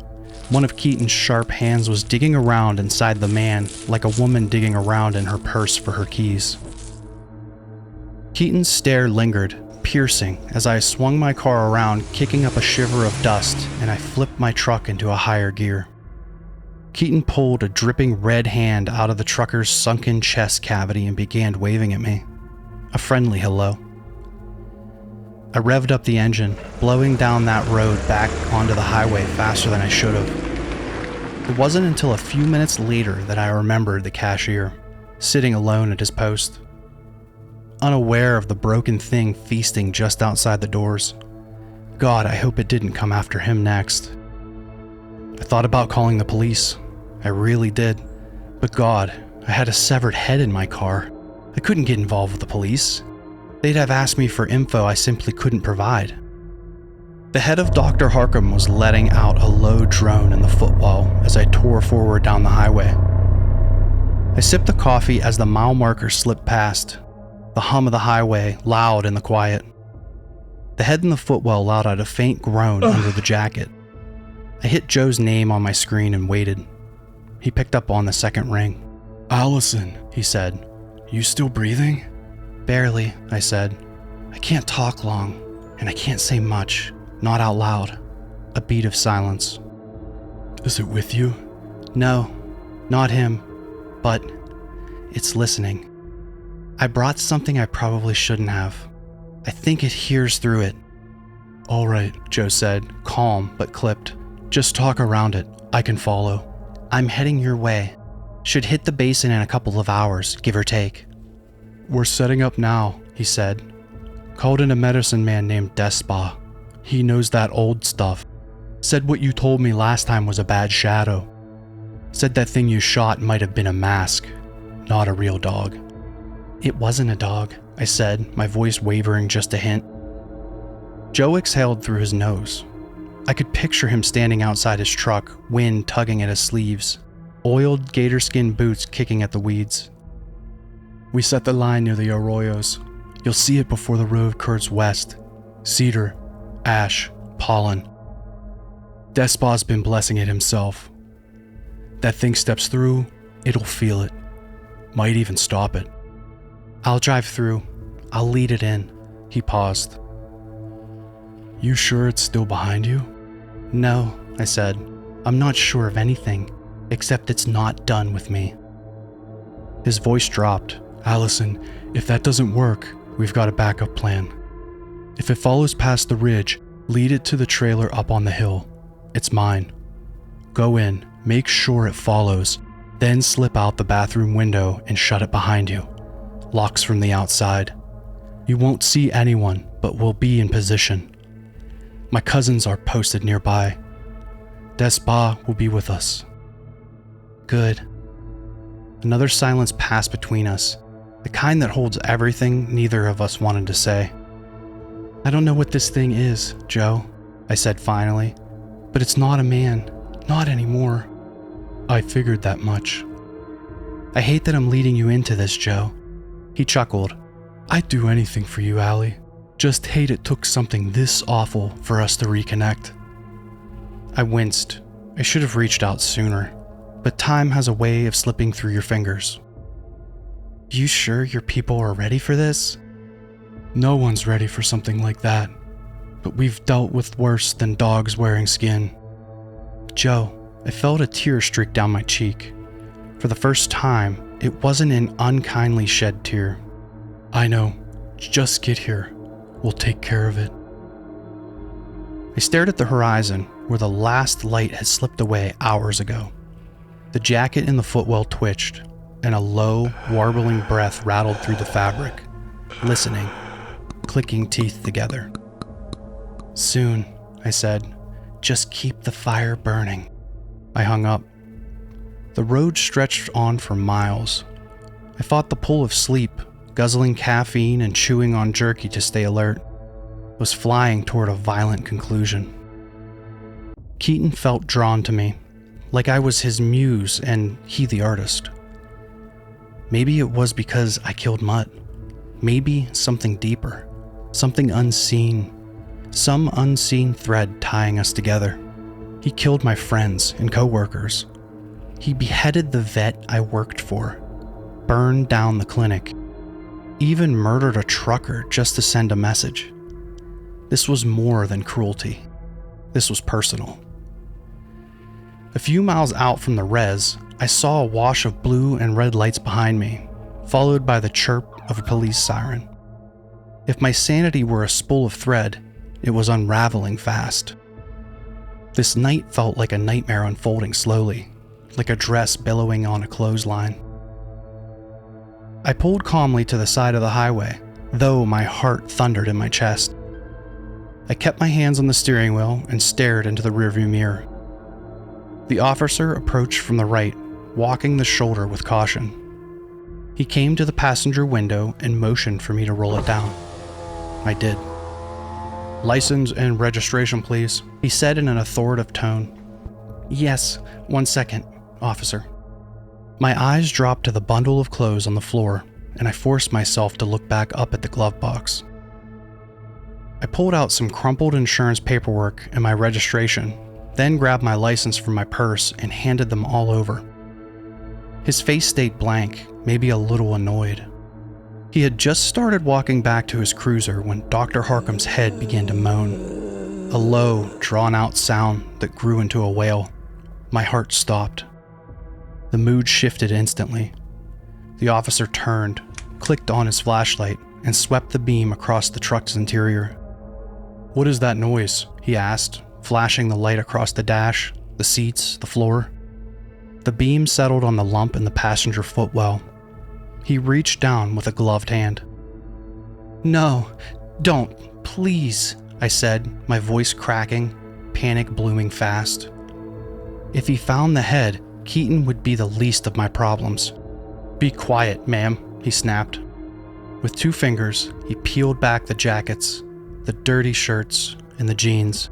One of Keaton's sharp hands was digging around inside the man like a woman digging around in her purse for her keys. Keaton's stare lingered, piercing, as I swung my car around, kicking up a shiver of dust, and I flipped my truck into a higher gear. Keaton pulled a dripping red hand out of the trucker's sunken chest cavity and began waving at me. A friendly hello. I revved up the engine, blowing down that road back onto the highway faster than I should have. It wasn't until a few minutes later that I remembered the cashier, sitting alone at his post, unaware of the broken thing feasting just outside the doors. God, I hope it didn't come after him next. I thought about calling the police. I really did. But God, I had a severed head in my car. I couldn't get involved with the police. They'd have asked me for info I simply couldn't provide. The head of Dr. Harkham was letting out a low drone in the footwell as I tore forward down the highway. I sipped the coffee as the mile marker slipped past, the hum of the highway loud in the quiet. The head in the footwell let out a faint groan under the jacket. I hit Joe's name on my screen and waited. He picked up on the second ring. "Allison," he said. "You still breathing?" "Barely," I said. "I can't talk long, and I can't say much, not out loud." A beat of silence. "Is it with you?" "No, not him, but it's listening. I brought something I probably shouldn't have. I think it hears through it." "All right," Joe said, calm but clipped. "Just talk around it. I can follow." "I'm heading your way. Should hit the basin in a couple of hours, give or take." "We're setting up now," he said. "Called in a medicine man named Despa. He knows that old stuff. Said what you told me last time was a bad shadow. Said that thing you shot might have been a mask, not a real dog." "It wasn't a dog," I said, my voice wavering just a hint. Joe exhaled through his nose. I could picture him standing outside his truck, wind tugging at his sleeves, oiled gator skin boots kicking at the weeds. "We set the line near the arroyos. You'll see it before the road curves west. Cedar, ash, pollen. Despa's been blessing it himself. That thing steps through, it'll feel it. Might even stop it." "I'll drive through. I'll lead it in." He paused. "You sure it's still behind you?" "No," I said. "I'm not sure of anything, except it's not done with me." His voice dropped. "Allison, if that doesn't work, we've got a backup plan. If it follows past the ridge, lead it to the trailer up on the hill. It's mine. Go in, make sure it follows, then slip out the bathroom window and shut it behind you. Locks from the outside. You won't see anyone, but we'll be in position. My cousins are posted nearby. Despa will be with us." "Good." Another silence passed between us, the kind that holds everything neither of us wanted to say. "I don't know what this thing is, Joe," I said finally, "but it's not a man, not anymore." "I figured that much." "I hate that I'm leading you into this, Joe." He chuckled. "I'd do anything for you, Allie. Just hate it took something this awful for us to reconnect." I winced. I should have reached out sooner, but time has a way of slipping through your fingers. "You sure your people are ready for this?" "No one's ready for something like that, but we've dealt with worse than dogs wearing skin." "Joe," I felt a tear streak down my cheek. For the first time, it wasn't an unkindly shed tear. "I know. Just get here. We'll take care of it." I stared at the horizon, where the last light had slipped away hours ago. The jacket in the footwell twitched, and a low, warbling breath rattled through the fabric, listening, clicking teeth together. "Soon," I said. "Just keep the fire burning." I hung up. The road stretched on for miles. I fought the pull of sleep, guzzling caffeine and chewing on jerky to stay alert. I was flying toward a violent conclusion. Keaton felt drawn to me, like I was his muse and he the artist. Maybe it was because I killed Mutt. Maybe something deeper, something unseen, some unseen thread tying us together. He killed my friends and coworkers. He beheaded the vet I worked for, burned down the clinic, even murdered a trucker just to send a message. This was more than cruelty. This was personal. A few miles out from the res, I saw a wash of blue and red lights behind me, followed by the chirp of a police siren. If my sanity were a spool of thread, it was unraveling fast. This night felt like a nightmare unfolding slowly, like a dress billowing on a clothesline. I pulled calmly to the side of the highway, though my heart thundered in my chest. I kept my hands on the steering wheel and stared into the rearview mirror. The officer approached from the right, walking the shoulder with caution. He came to the passenger window and motioned for me to roll it down. I did. "License and registration, please," he said in an authoritative tone. "Yes, 1 second, officer." My eyes dropped to the bundle of clothes on the floor, and I forced myself to look back up at the glove box. I pulled out some crumpled insurance paperwork and my registration, then grabbed my license from my purse and handed them all over. His face stayed blank, maybe a little annoyed. He had just started walking back to his cruiser when Dr. Harkham's head began to moan, a low, drawn-out sound that grew into a wail. My heart stopped. The mood shifted instantly. The officer turned, clicked on his flashlight, and swept the beam across the truck's interior. "What is that noise?" he asked, flashing the light across the dash, the seats, the floor. The beam settled on the lump in the passenger footwell. He reached down with a gloved hand. "No, don't, please," I said, my voice cracking, panic blooming fast. If he found the head, Keaton would be the least of my problems. "Be quiet, ma'am," he snapped. With 2 fingers, he peeled back the jackets, the dirty shirts, and the jeans.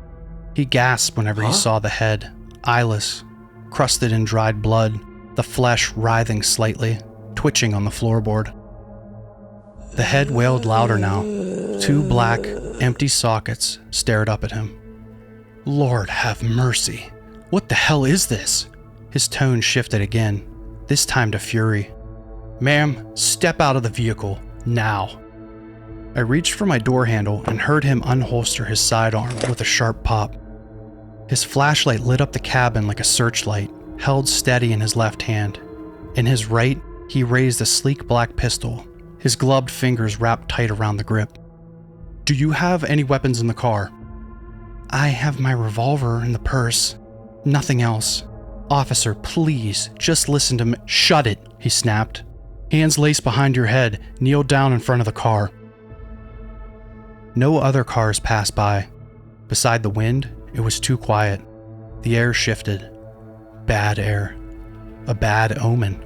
He gasped whenever he saw the head, eyeless, crusted in dried blood, the flesh writhing slightly, twitching on the floorboard. The head wailed louder now. 2 black, empty sockets stared up at him. "Lord have mercy. What the hell is this?" His tone shifted again, this time to fury. "Ma'am, step out of the vehicle, now." I reached for my door handle and heard him unholster his sidearm with a sharp pop. His flashlight lit up the cabin like a searchlight, held steady in his left hand. In his right, he raised a sleek black pistol, his gloved fingers wrapped tight around the grip. "Do you have any weapons in the car?" "I have my revolver in the purse. Nothing else. Officer, please, just listen to me." "Shut it," he snapped. "Hands laced behind your head, kneel down in front of the car." No other cars passed by. Beside the wind, it was too quiet. The air shifted. Bad air. A bad omen.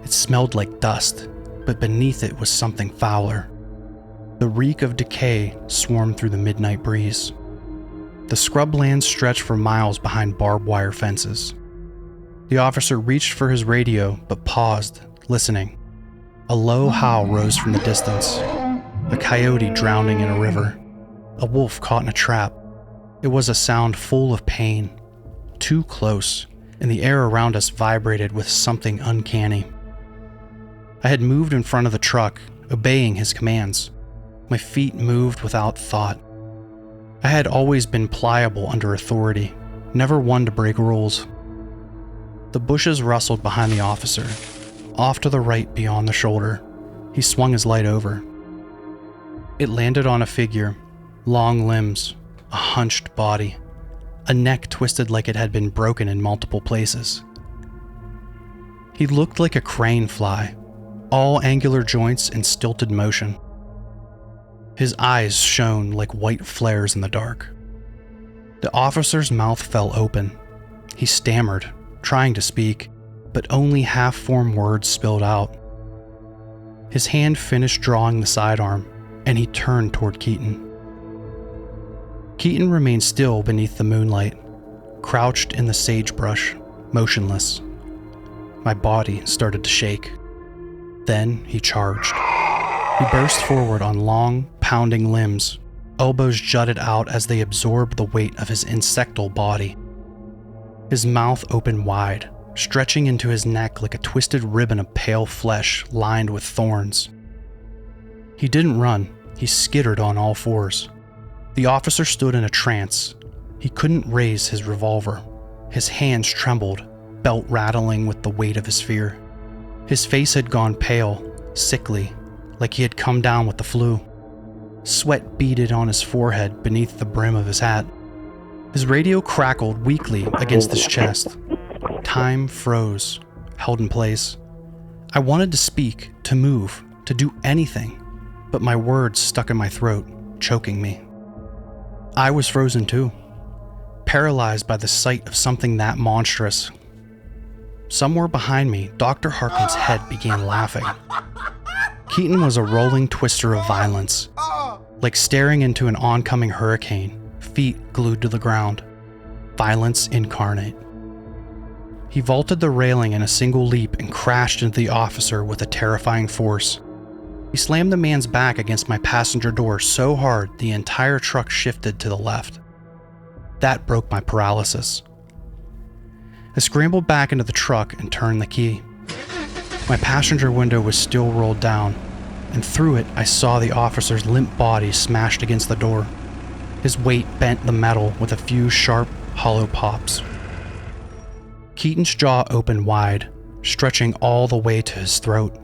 It smelled like dust, but beneath it was something fouler. The reek of decay swarmed through the midnight breeze. The scrublands stretched for miles behind barbed wire fences. The officer reached for his radio, but paused, listening. A low howl rose from the distance. A coyote drowning in a river. A wolf caught in a trap. It was a sound full of pain. Too close, and the air around us vibrated with something uncanny. I had moved in front of the truck, obeying his commands. My feet moved without thought. I had always been pliable under authority, never one to break rules. The bushes rustled behind the officer. Off to the right beyond the shoulder, he swung his light over. It landed on a figure, long limbs, a hunched body, a neck twisted like it had been broken in multiple places. He looked like a crane fly, all angular joints and stilted motion. His eyes shone like white flares in the dark. The officer's mouth fell open. He stammered, trying to speak, but only half-formed words spilled out. His hand finished drawing the sidearm, and he turned toward Keaton. Keaton remained still beneath the moonlight, crouched in the sagebrush, motionless. My body started to shake. Then he charged. He burst forward on long, pounding limbs. Elbows jutted out as they absorbed the weight of his insectal body. His mouth opened wide, stretching into his neck like a twisted ribbon of pale flesh lined with thorns. He didn't run, he skittered on all fours. The officer stood in a trance. He couldn't raise his revolver. His hands trembled, belt rattling with the weight of his fear. His face had gone pale, sickly, like he had come down with the flu. Sweat beaded on his forehead beneath the brim of his hat. His radio crackled weakly against his chest. Time froze, held in place. I wanted to speak, to move, to do anything, but my words stuck in my throat, choking me. I was frozen too, paralyzed by the sight of something that monstrous. Somewhere behind me, Dr. Harkin's head began laughing. Keaton was a rolling twister of violence, like staring into an oncoming hurricane, feet glued to the ground. Violence incarnate. He vaulted the railing in a single leap and crashed into the officer with a terrifying force. He slammed the man's back against my passenger door so hard the entire truck shifted to the left. That broke my paralysis. I scrambled back into the truck and turned the key. My passenger window was still rolled down, and through it I saw the officer's limp body smashed against the door. His weight bent the metal with a few sharp, hollow pops. Keaton's jaw opened wide, stretching all the way to his throat,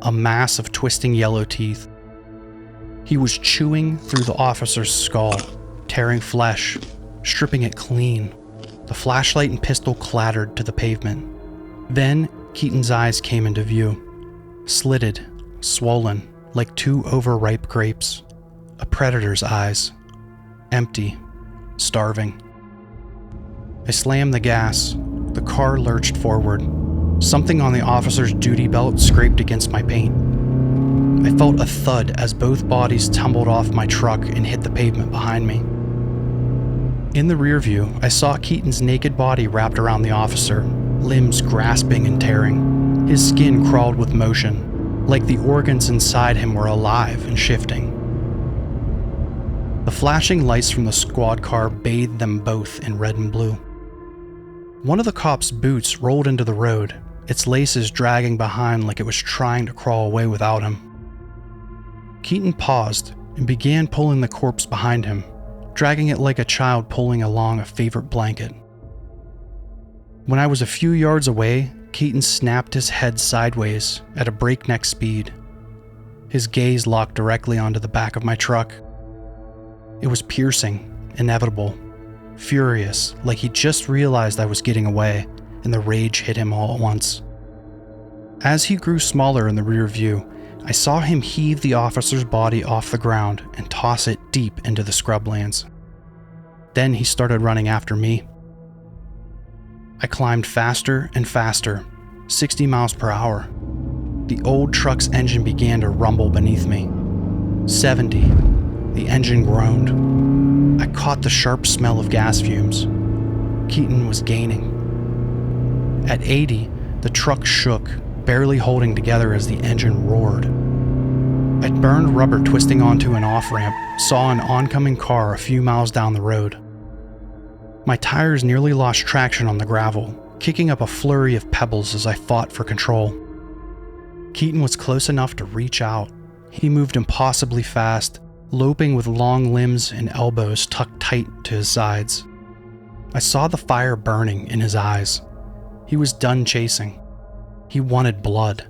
a mass of twisting yellow teeth. He was chewing through the officer's skull, tearing flesh, stripping it clean. The flashlight and pistol clattered to the pavement. Then Keaton's eyes came into view, slitted, swollen, like two overripe grapes. A predator's eyes, empty, starving. I slammed the gas. The car lurched forward. Something on the officer's duty belt scraped against my paint. I felt a thud as both bodies tumbled off my truck and hit the pavement behind me. In the rear view, I saw Keaton's naked body wrapped around the officer, limbs grasping and tearing. His skin crawled with motion, like the organs inside him were alive and shifting. The flashing lights from the squad car bathed them both in red and blue. One of the cops' boots rolled into the road, its laces dragging behind like it was trying to crawl away without him. Keaton paused and began pulling the corpse behind him, dragging it like a child pulling along a favorite blanket. When I was a few yards away, Keaton snapped his head sideways at a breakneck speed. His gaze locked directly onto the back of my truck. It was piercing, inevitable, furious, like he just realized I was getting away, and the rage hit him all at once. As he grew smaller in the rear view, I saw him heave the officer's body off the ground and toss it deep into the scrublands. Then he started running after me. I climbed faster and faster, 60 miles per hour. The old truck's engine began to rumble beneath me. 70. The engine groaned. I caught the sharp smell of gas fumes. Keaton was gaining. At 80, the truck shook, barely holding together as the engine roared. I'd burned rubber twisting onto an off-ramp, saw an oncoming car a few miles down the road. My tires nearly lost traction on the gravel, kicking up a flurry of pebbles as I fought for control. Keaton was close enough to reach out. He moved impossibly fast, loping with long limbs and elbows tucked tight to his sides. I saw the fire burning in his eyes. He was done chasing. He wanted blood.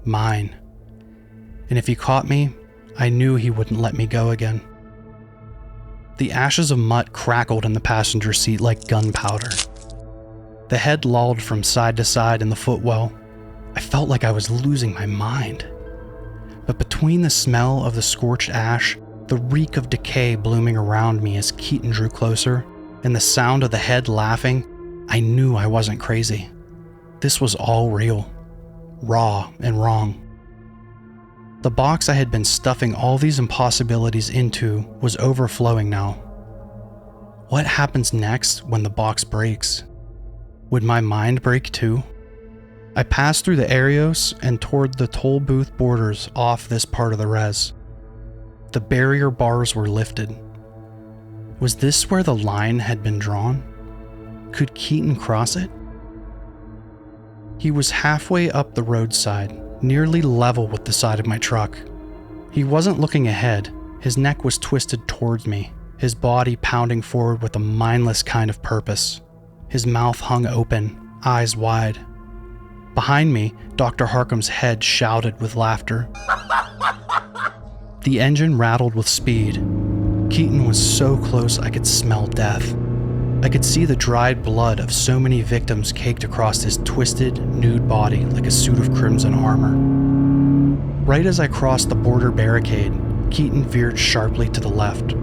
Mine. And if he caught me, I knew he wouldn't let me go again. The ashes of mutt crackled in the passenger seat like gunpowder. The head lolled from side to side in the footwell. I felt like I was losing my mind. But between the smell of the scorched ash, the reek of decay blooming around me as Keaton drew closer, and the sound of the head laughing, I knew I wasn't crazy. This was all real, raw and wrong. The box I had been stuffing all these impossibilities into was overflowing now. What happens next when the box breaks? Would my mind break too? I passed through the Arios and toward the toll booth borders off this part of the res. The barrier bars were lifted. Was this where the line had been drawn? Could Keaton cross it? He was halfway up the roadside, nearly level with the side of my truck. He wasn't looking ahead. His neck was twisted towards me, his body pounding forward with a mindless kind of purpose. His mouth hung open, eyes wide. Behind me, Dr. Harkham's head shouted with laughter. The engine rattled with speed. Keaton was so close I could smell death. I could see the dried blood of so many victims caked across his twisted, nude body like a suit of crimson armor. Right as I crossed the border barricade, Keaton veered sharply to the left.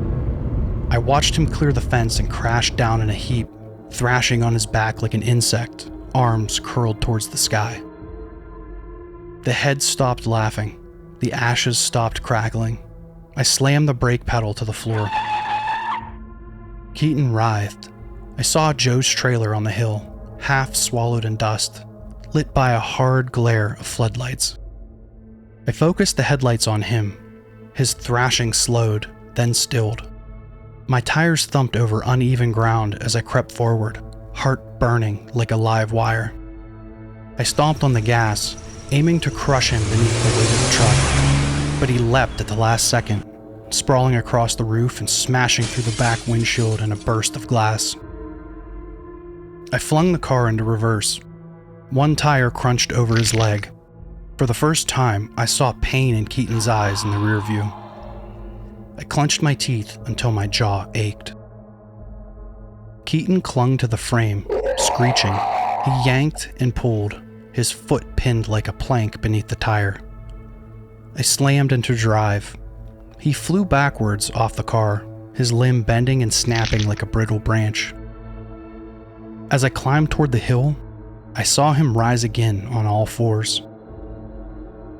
I watched him clear the fence and crash down in a heap, thrashing on his back like an insect, arms curled towards the sky. The head stopped laughing. The ashes stopped crackling. I slammed the brake pedal to the floor. Keaton writhed. I saw Joe's trailer on the hill, half swallowed in dust, lit by a hard glare of floodlights. I focused the headlights on him. His thrashing slowed, then stilled. My tires thumped over uneven ground as I crept forward, heart burning like a live wire. I stomped on the gas, aiming to crush him beneath the weight of the truck, but he leapt at the last second, sprawling across the roof and smashing through the back windshield in a burst of glass. I flung the car into reverse. One tire crunched over his leg. For the first time, I saw pain in Keaton's eyes in the rear view. I clenched my teeth until my jaw ached. Keaton clung to the frame, screeching. He yanked and pulled, his foot pinned like a plank beneath the tire. I slammed into drive. He flew backwards off the car, his limb bending and snapping like a brittle branch. As I climbed toward the hill, I saw him rise again on all fours.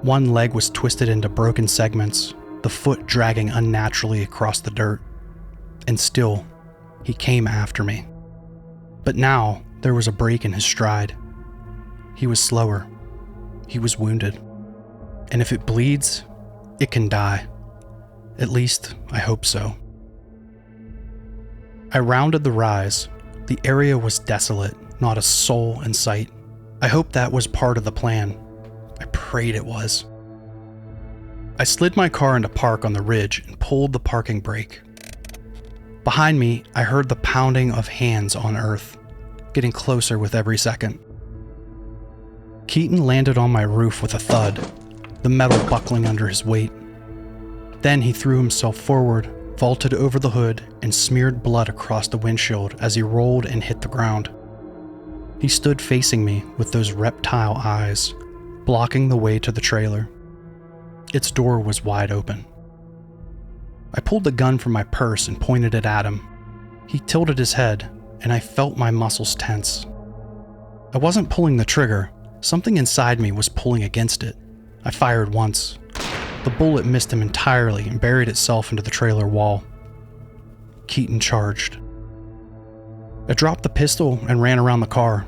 One leg was twisted into broken segments, the foot dragging unnaturally across the dirt. And still, he came after me. But now, there was a break in his stride. He was slower. He was wounded. And if it bleeds, it can die. At least, I hope so. I rounded the rise. The area was desolate, not a soul in sight. I hoped that was part of the plan. I prayed it was. I slid my car into park on the ridge and pulled the parking brake. Behind me, I heard the pounding of hands on earth, getting closer with every second. Keaton landed on my roof with a thud, the metal buckling under his weight. Then he threw himself forward, vaulted over the hood, and smeared blood across the windshield as he rolled and hit the ground. He stood facing me with those reptile eyes, blocking the way to the trailer. Its door was wide open. I pulled the gun from my purse and pointed it at him. He tilted his head, and I felt my muscles tense. I wasn't pulling the trigger. Something inside me was pulling against it. I fired once. The bullet missed him entirely and buried itself into the trailer wall. Keaton charged. I dropped the pistol and ran around the car.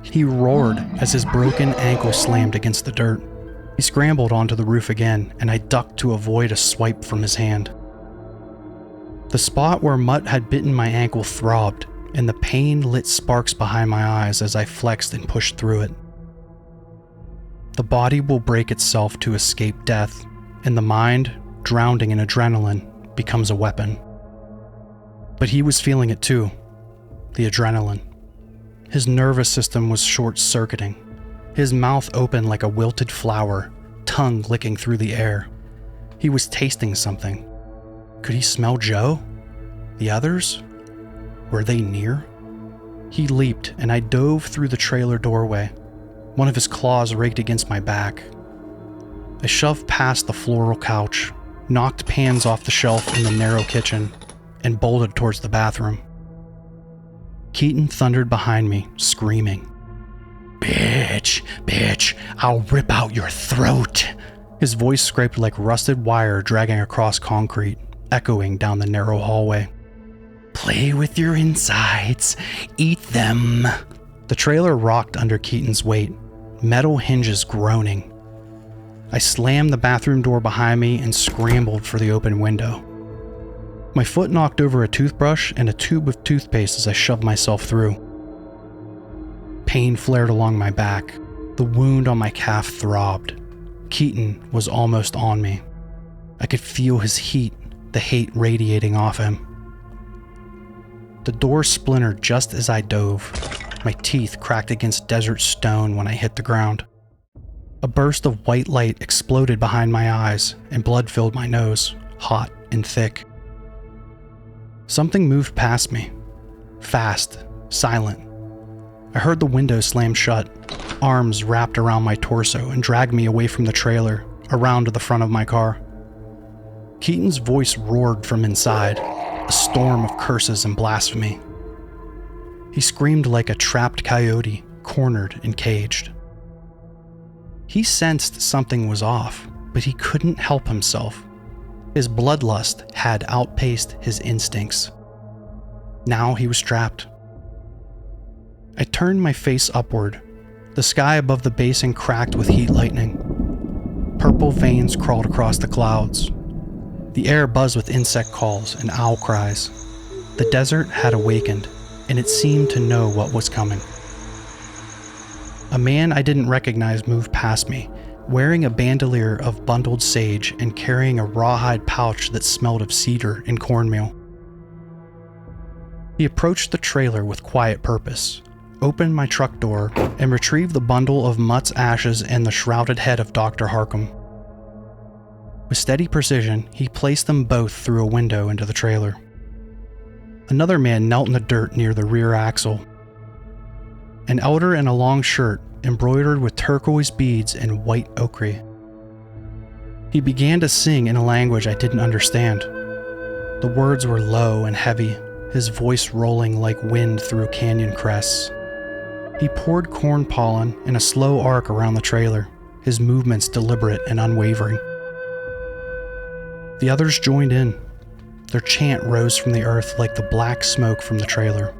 He roared as his broken ankle slammed against the dirt. He scrambled onto the roof again, and I ducked to avoid a swipe from his hand. The spot where Mutt had bitten my ankle throbbed, and the pain lit sparks behind my eyes as I flexed and pushed through it. The body will break itself to escape death, and the mind, drowning in adrenaline, becomes a weapon. But he was feeling it too, the adrenaline. His nervous system was short-circuiting, his mouth open like a wilted flower, tongue licking through the air. He was tasting something. Could he smell Joe? The others? Were they near? He leaped, and I dove through the trailer doorway. One of his claws raked against my back. I shoved past the floral couch, knocked pans off the shelf in the narrow kitchen, and bolted towards the bathroom. Keaton thundered behind me, screaming, "Bitch, bitch, I'll rip out your throat." His voice scraped like rusted wire dragging across concrete, echoing down the narrow hallway. "Play with your insides. Eat them." The trailer rocked under Keaton's weight, metal hinges groaning. I slammed the bathroom door behind me and scrambled for the open window. My foot knocked over a toothbrush and a tube of toothpaste as I shoved myself through. Pain flared along my back. The wound on my calf throbbed. Keaton was almost on me. I could feel his heat, the hate radiating off him. The door splintered just as I dove. My teeth cracked against desert stone when I hit the ground. A burst of white light exploded behind my eyes, and blood filled my nose, hot and thick. Something moved past me. Fast, silent. I heard the window slam shut. Arms wrapped around my torso and dragged me away from the trailer, around to the front of my car. Keaton's voice roared from inside, a storm of curses and blasphemy. He screamed like a trapped coyote, cornered and caged. He sensed something was off, but he couldn't help himself. His bloodlust had outpaced his instincts. Now he was trapped. I turned my face upward. The sky above the basin cracked with heat lightning. Purple veins crawled across the clouds. The air buzzed with insect calls and owl cries. The desert had awakened, and it seemed to know what was coming. A man I didn't recognize moved past me, wearing a bandolier of bundled sage and carrying a rawhide pouch that smelled of cedar and cornmeal. He approached the trailer with quiet purpose, opened my truck door, and retrieved the bundle of Mutt's ashes and the shrouded head of Dr. Harcum. With steady precision, he placed them both through a window into the trailer. Another man knelt in the dirt near the rear axle. An elder in a long shirt, embroidered with turquoise beads and white ochre. He began to sing in a language I didn't understand. The words were low and heavy, his voice rolling like wind through canyon crests. He poured corn pollen in a slow arc around the trailer, his movements deliberate and unwavering. The others joined in. Their chant rose from the earth like the black smoke from the trailer.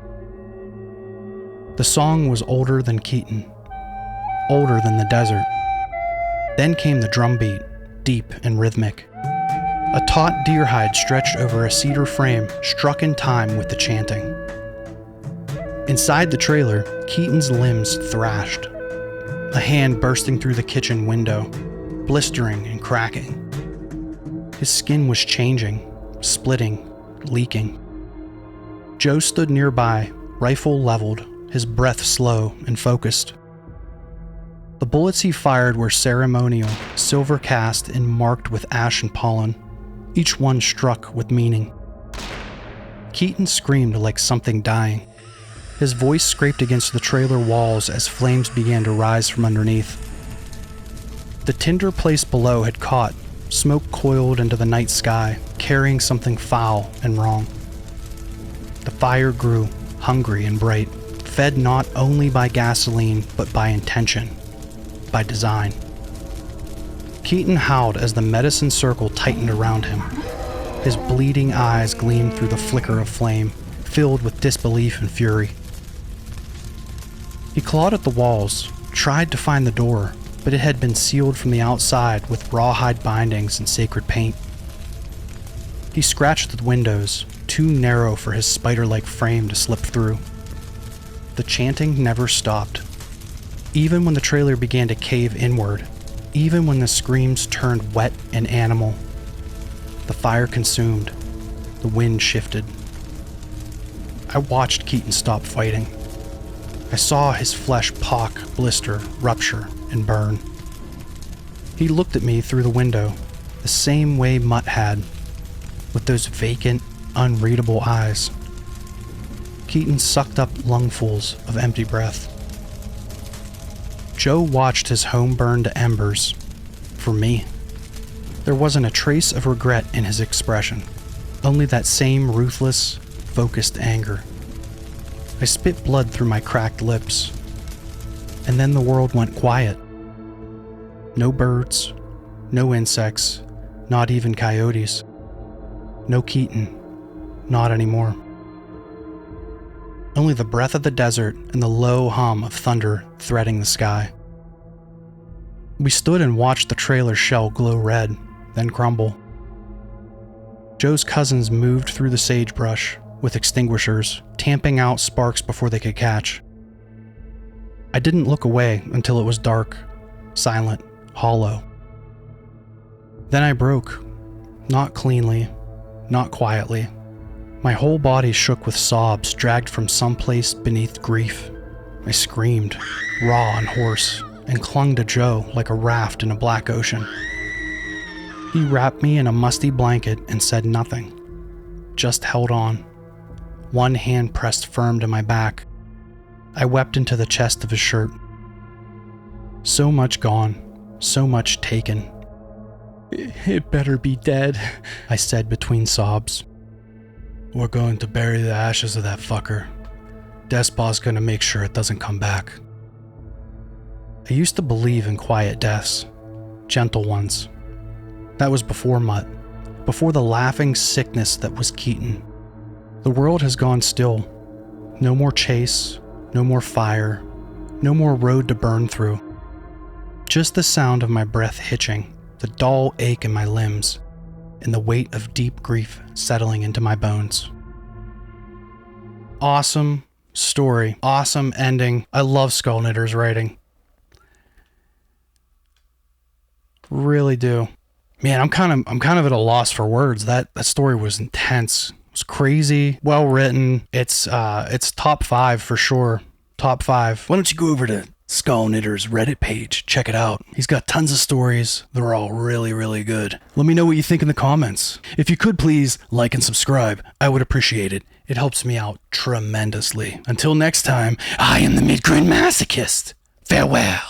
The song was older than Keaton, older than the desert. Then came the drum beat, deep and rhythmic. A taut deer hide stretched over a cedar frame struck in time with the chanting. Inside the trailer, Keaton's limbs thrashed. A hand bursting through the kitchen window, blistering and cracking. His skin was changing, splitting, leaking. Joe stood nearby, rifle leveled, his breath slow and focused. The bullets he fired were ceremonial, silver cast and marked with ash and pollen, each one struck with meaning. Keaton screamed like something dying. His voice scraped against the trailer walls as flames began to rise from underneath. The tinder place below had caught, smoke coiled into the night sky, carrying something foul and wrong. The fire grew, hungry and bright, fed not only by gasoline, but by intention, by design. Keaton howled as the medicine circle tightened around him. His bleeding eyes gleamed through the flicker of flame, filled with disbelief and fury. He clawed at the walls, tried to find the door, but it had been sealed from the outside with rawhide bindings and sacred paint. He scratched the windows, too narrow for his spider-like frame to slip through. The chanting never stopped. Even when the trailer began to cave inward, even when the screams turned wet and animal, the fire consumed, the wind shifted. I watched Keaton stop fighting. I saw his flesh pock, blister, rupture, and burn. He looked at me through the window, the same way Mutt had, with those vacant, unreadable eyes. Keaton sucked up lungfuls of empty breath. Joe watched his home burn to embers. For me, there wasn't a trace of regret in his expression, only that same ruthless, focused anger. I spit blood through my cracked lips. And then the world went quiet. No birds, no insects, not even coyotes. No Keaton, not anymore. Only the breath of the desert and the low hum of thunder threading the sky. We stood and watched the trailer shell glow red, then crumble. Joe's cousins moved through the sagebrush with extinguishers, tamping out sparks before they could catch. I didn't look away until it was dark, silent, hollow. Then I broke, not cleanly, not quietly. My whole body shook with sobs dragged from someplace beneath grief. I screamed, raw and hoarse, and clung to Joe like a raft in a black ocean. He wrapped me in a musty blanket and said nothing, just held on. One hand pressed firm to my back. I wept into the chest of his shirt. So much gone, so much taken. "It better be dead," I said between sobs. "We're going to bury the ashes of that fucker. Despot's gonna make sure it doesn't come back." I used to believe in quiet deaths, gentle ones. That was before Mutt, before the laughing sickness that was Keaton. The world has gone still. No more chase, no more fire, no more road to burn through. Just the sound of my breath hitching, the dull ache in my limbs, and the weight of deep grief settling into my bones. Awesome story, awesome ending. I love Skull Knitter's writing. Really do. Man, I'm kind of at a loss for words. That story was intense. It was crazy, well written. It's top 5 for sure. Top 5. Why don't you go over to Skull Knitter's Reddit page? Check it out. He's got tons of stories. They're all really, really good. Let me know what you think in the comments. If you could please like and subscribe, I would appreciate it. It helps me out tremendously. Until next time, I am the Midgrade Masochist. Farewell.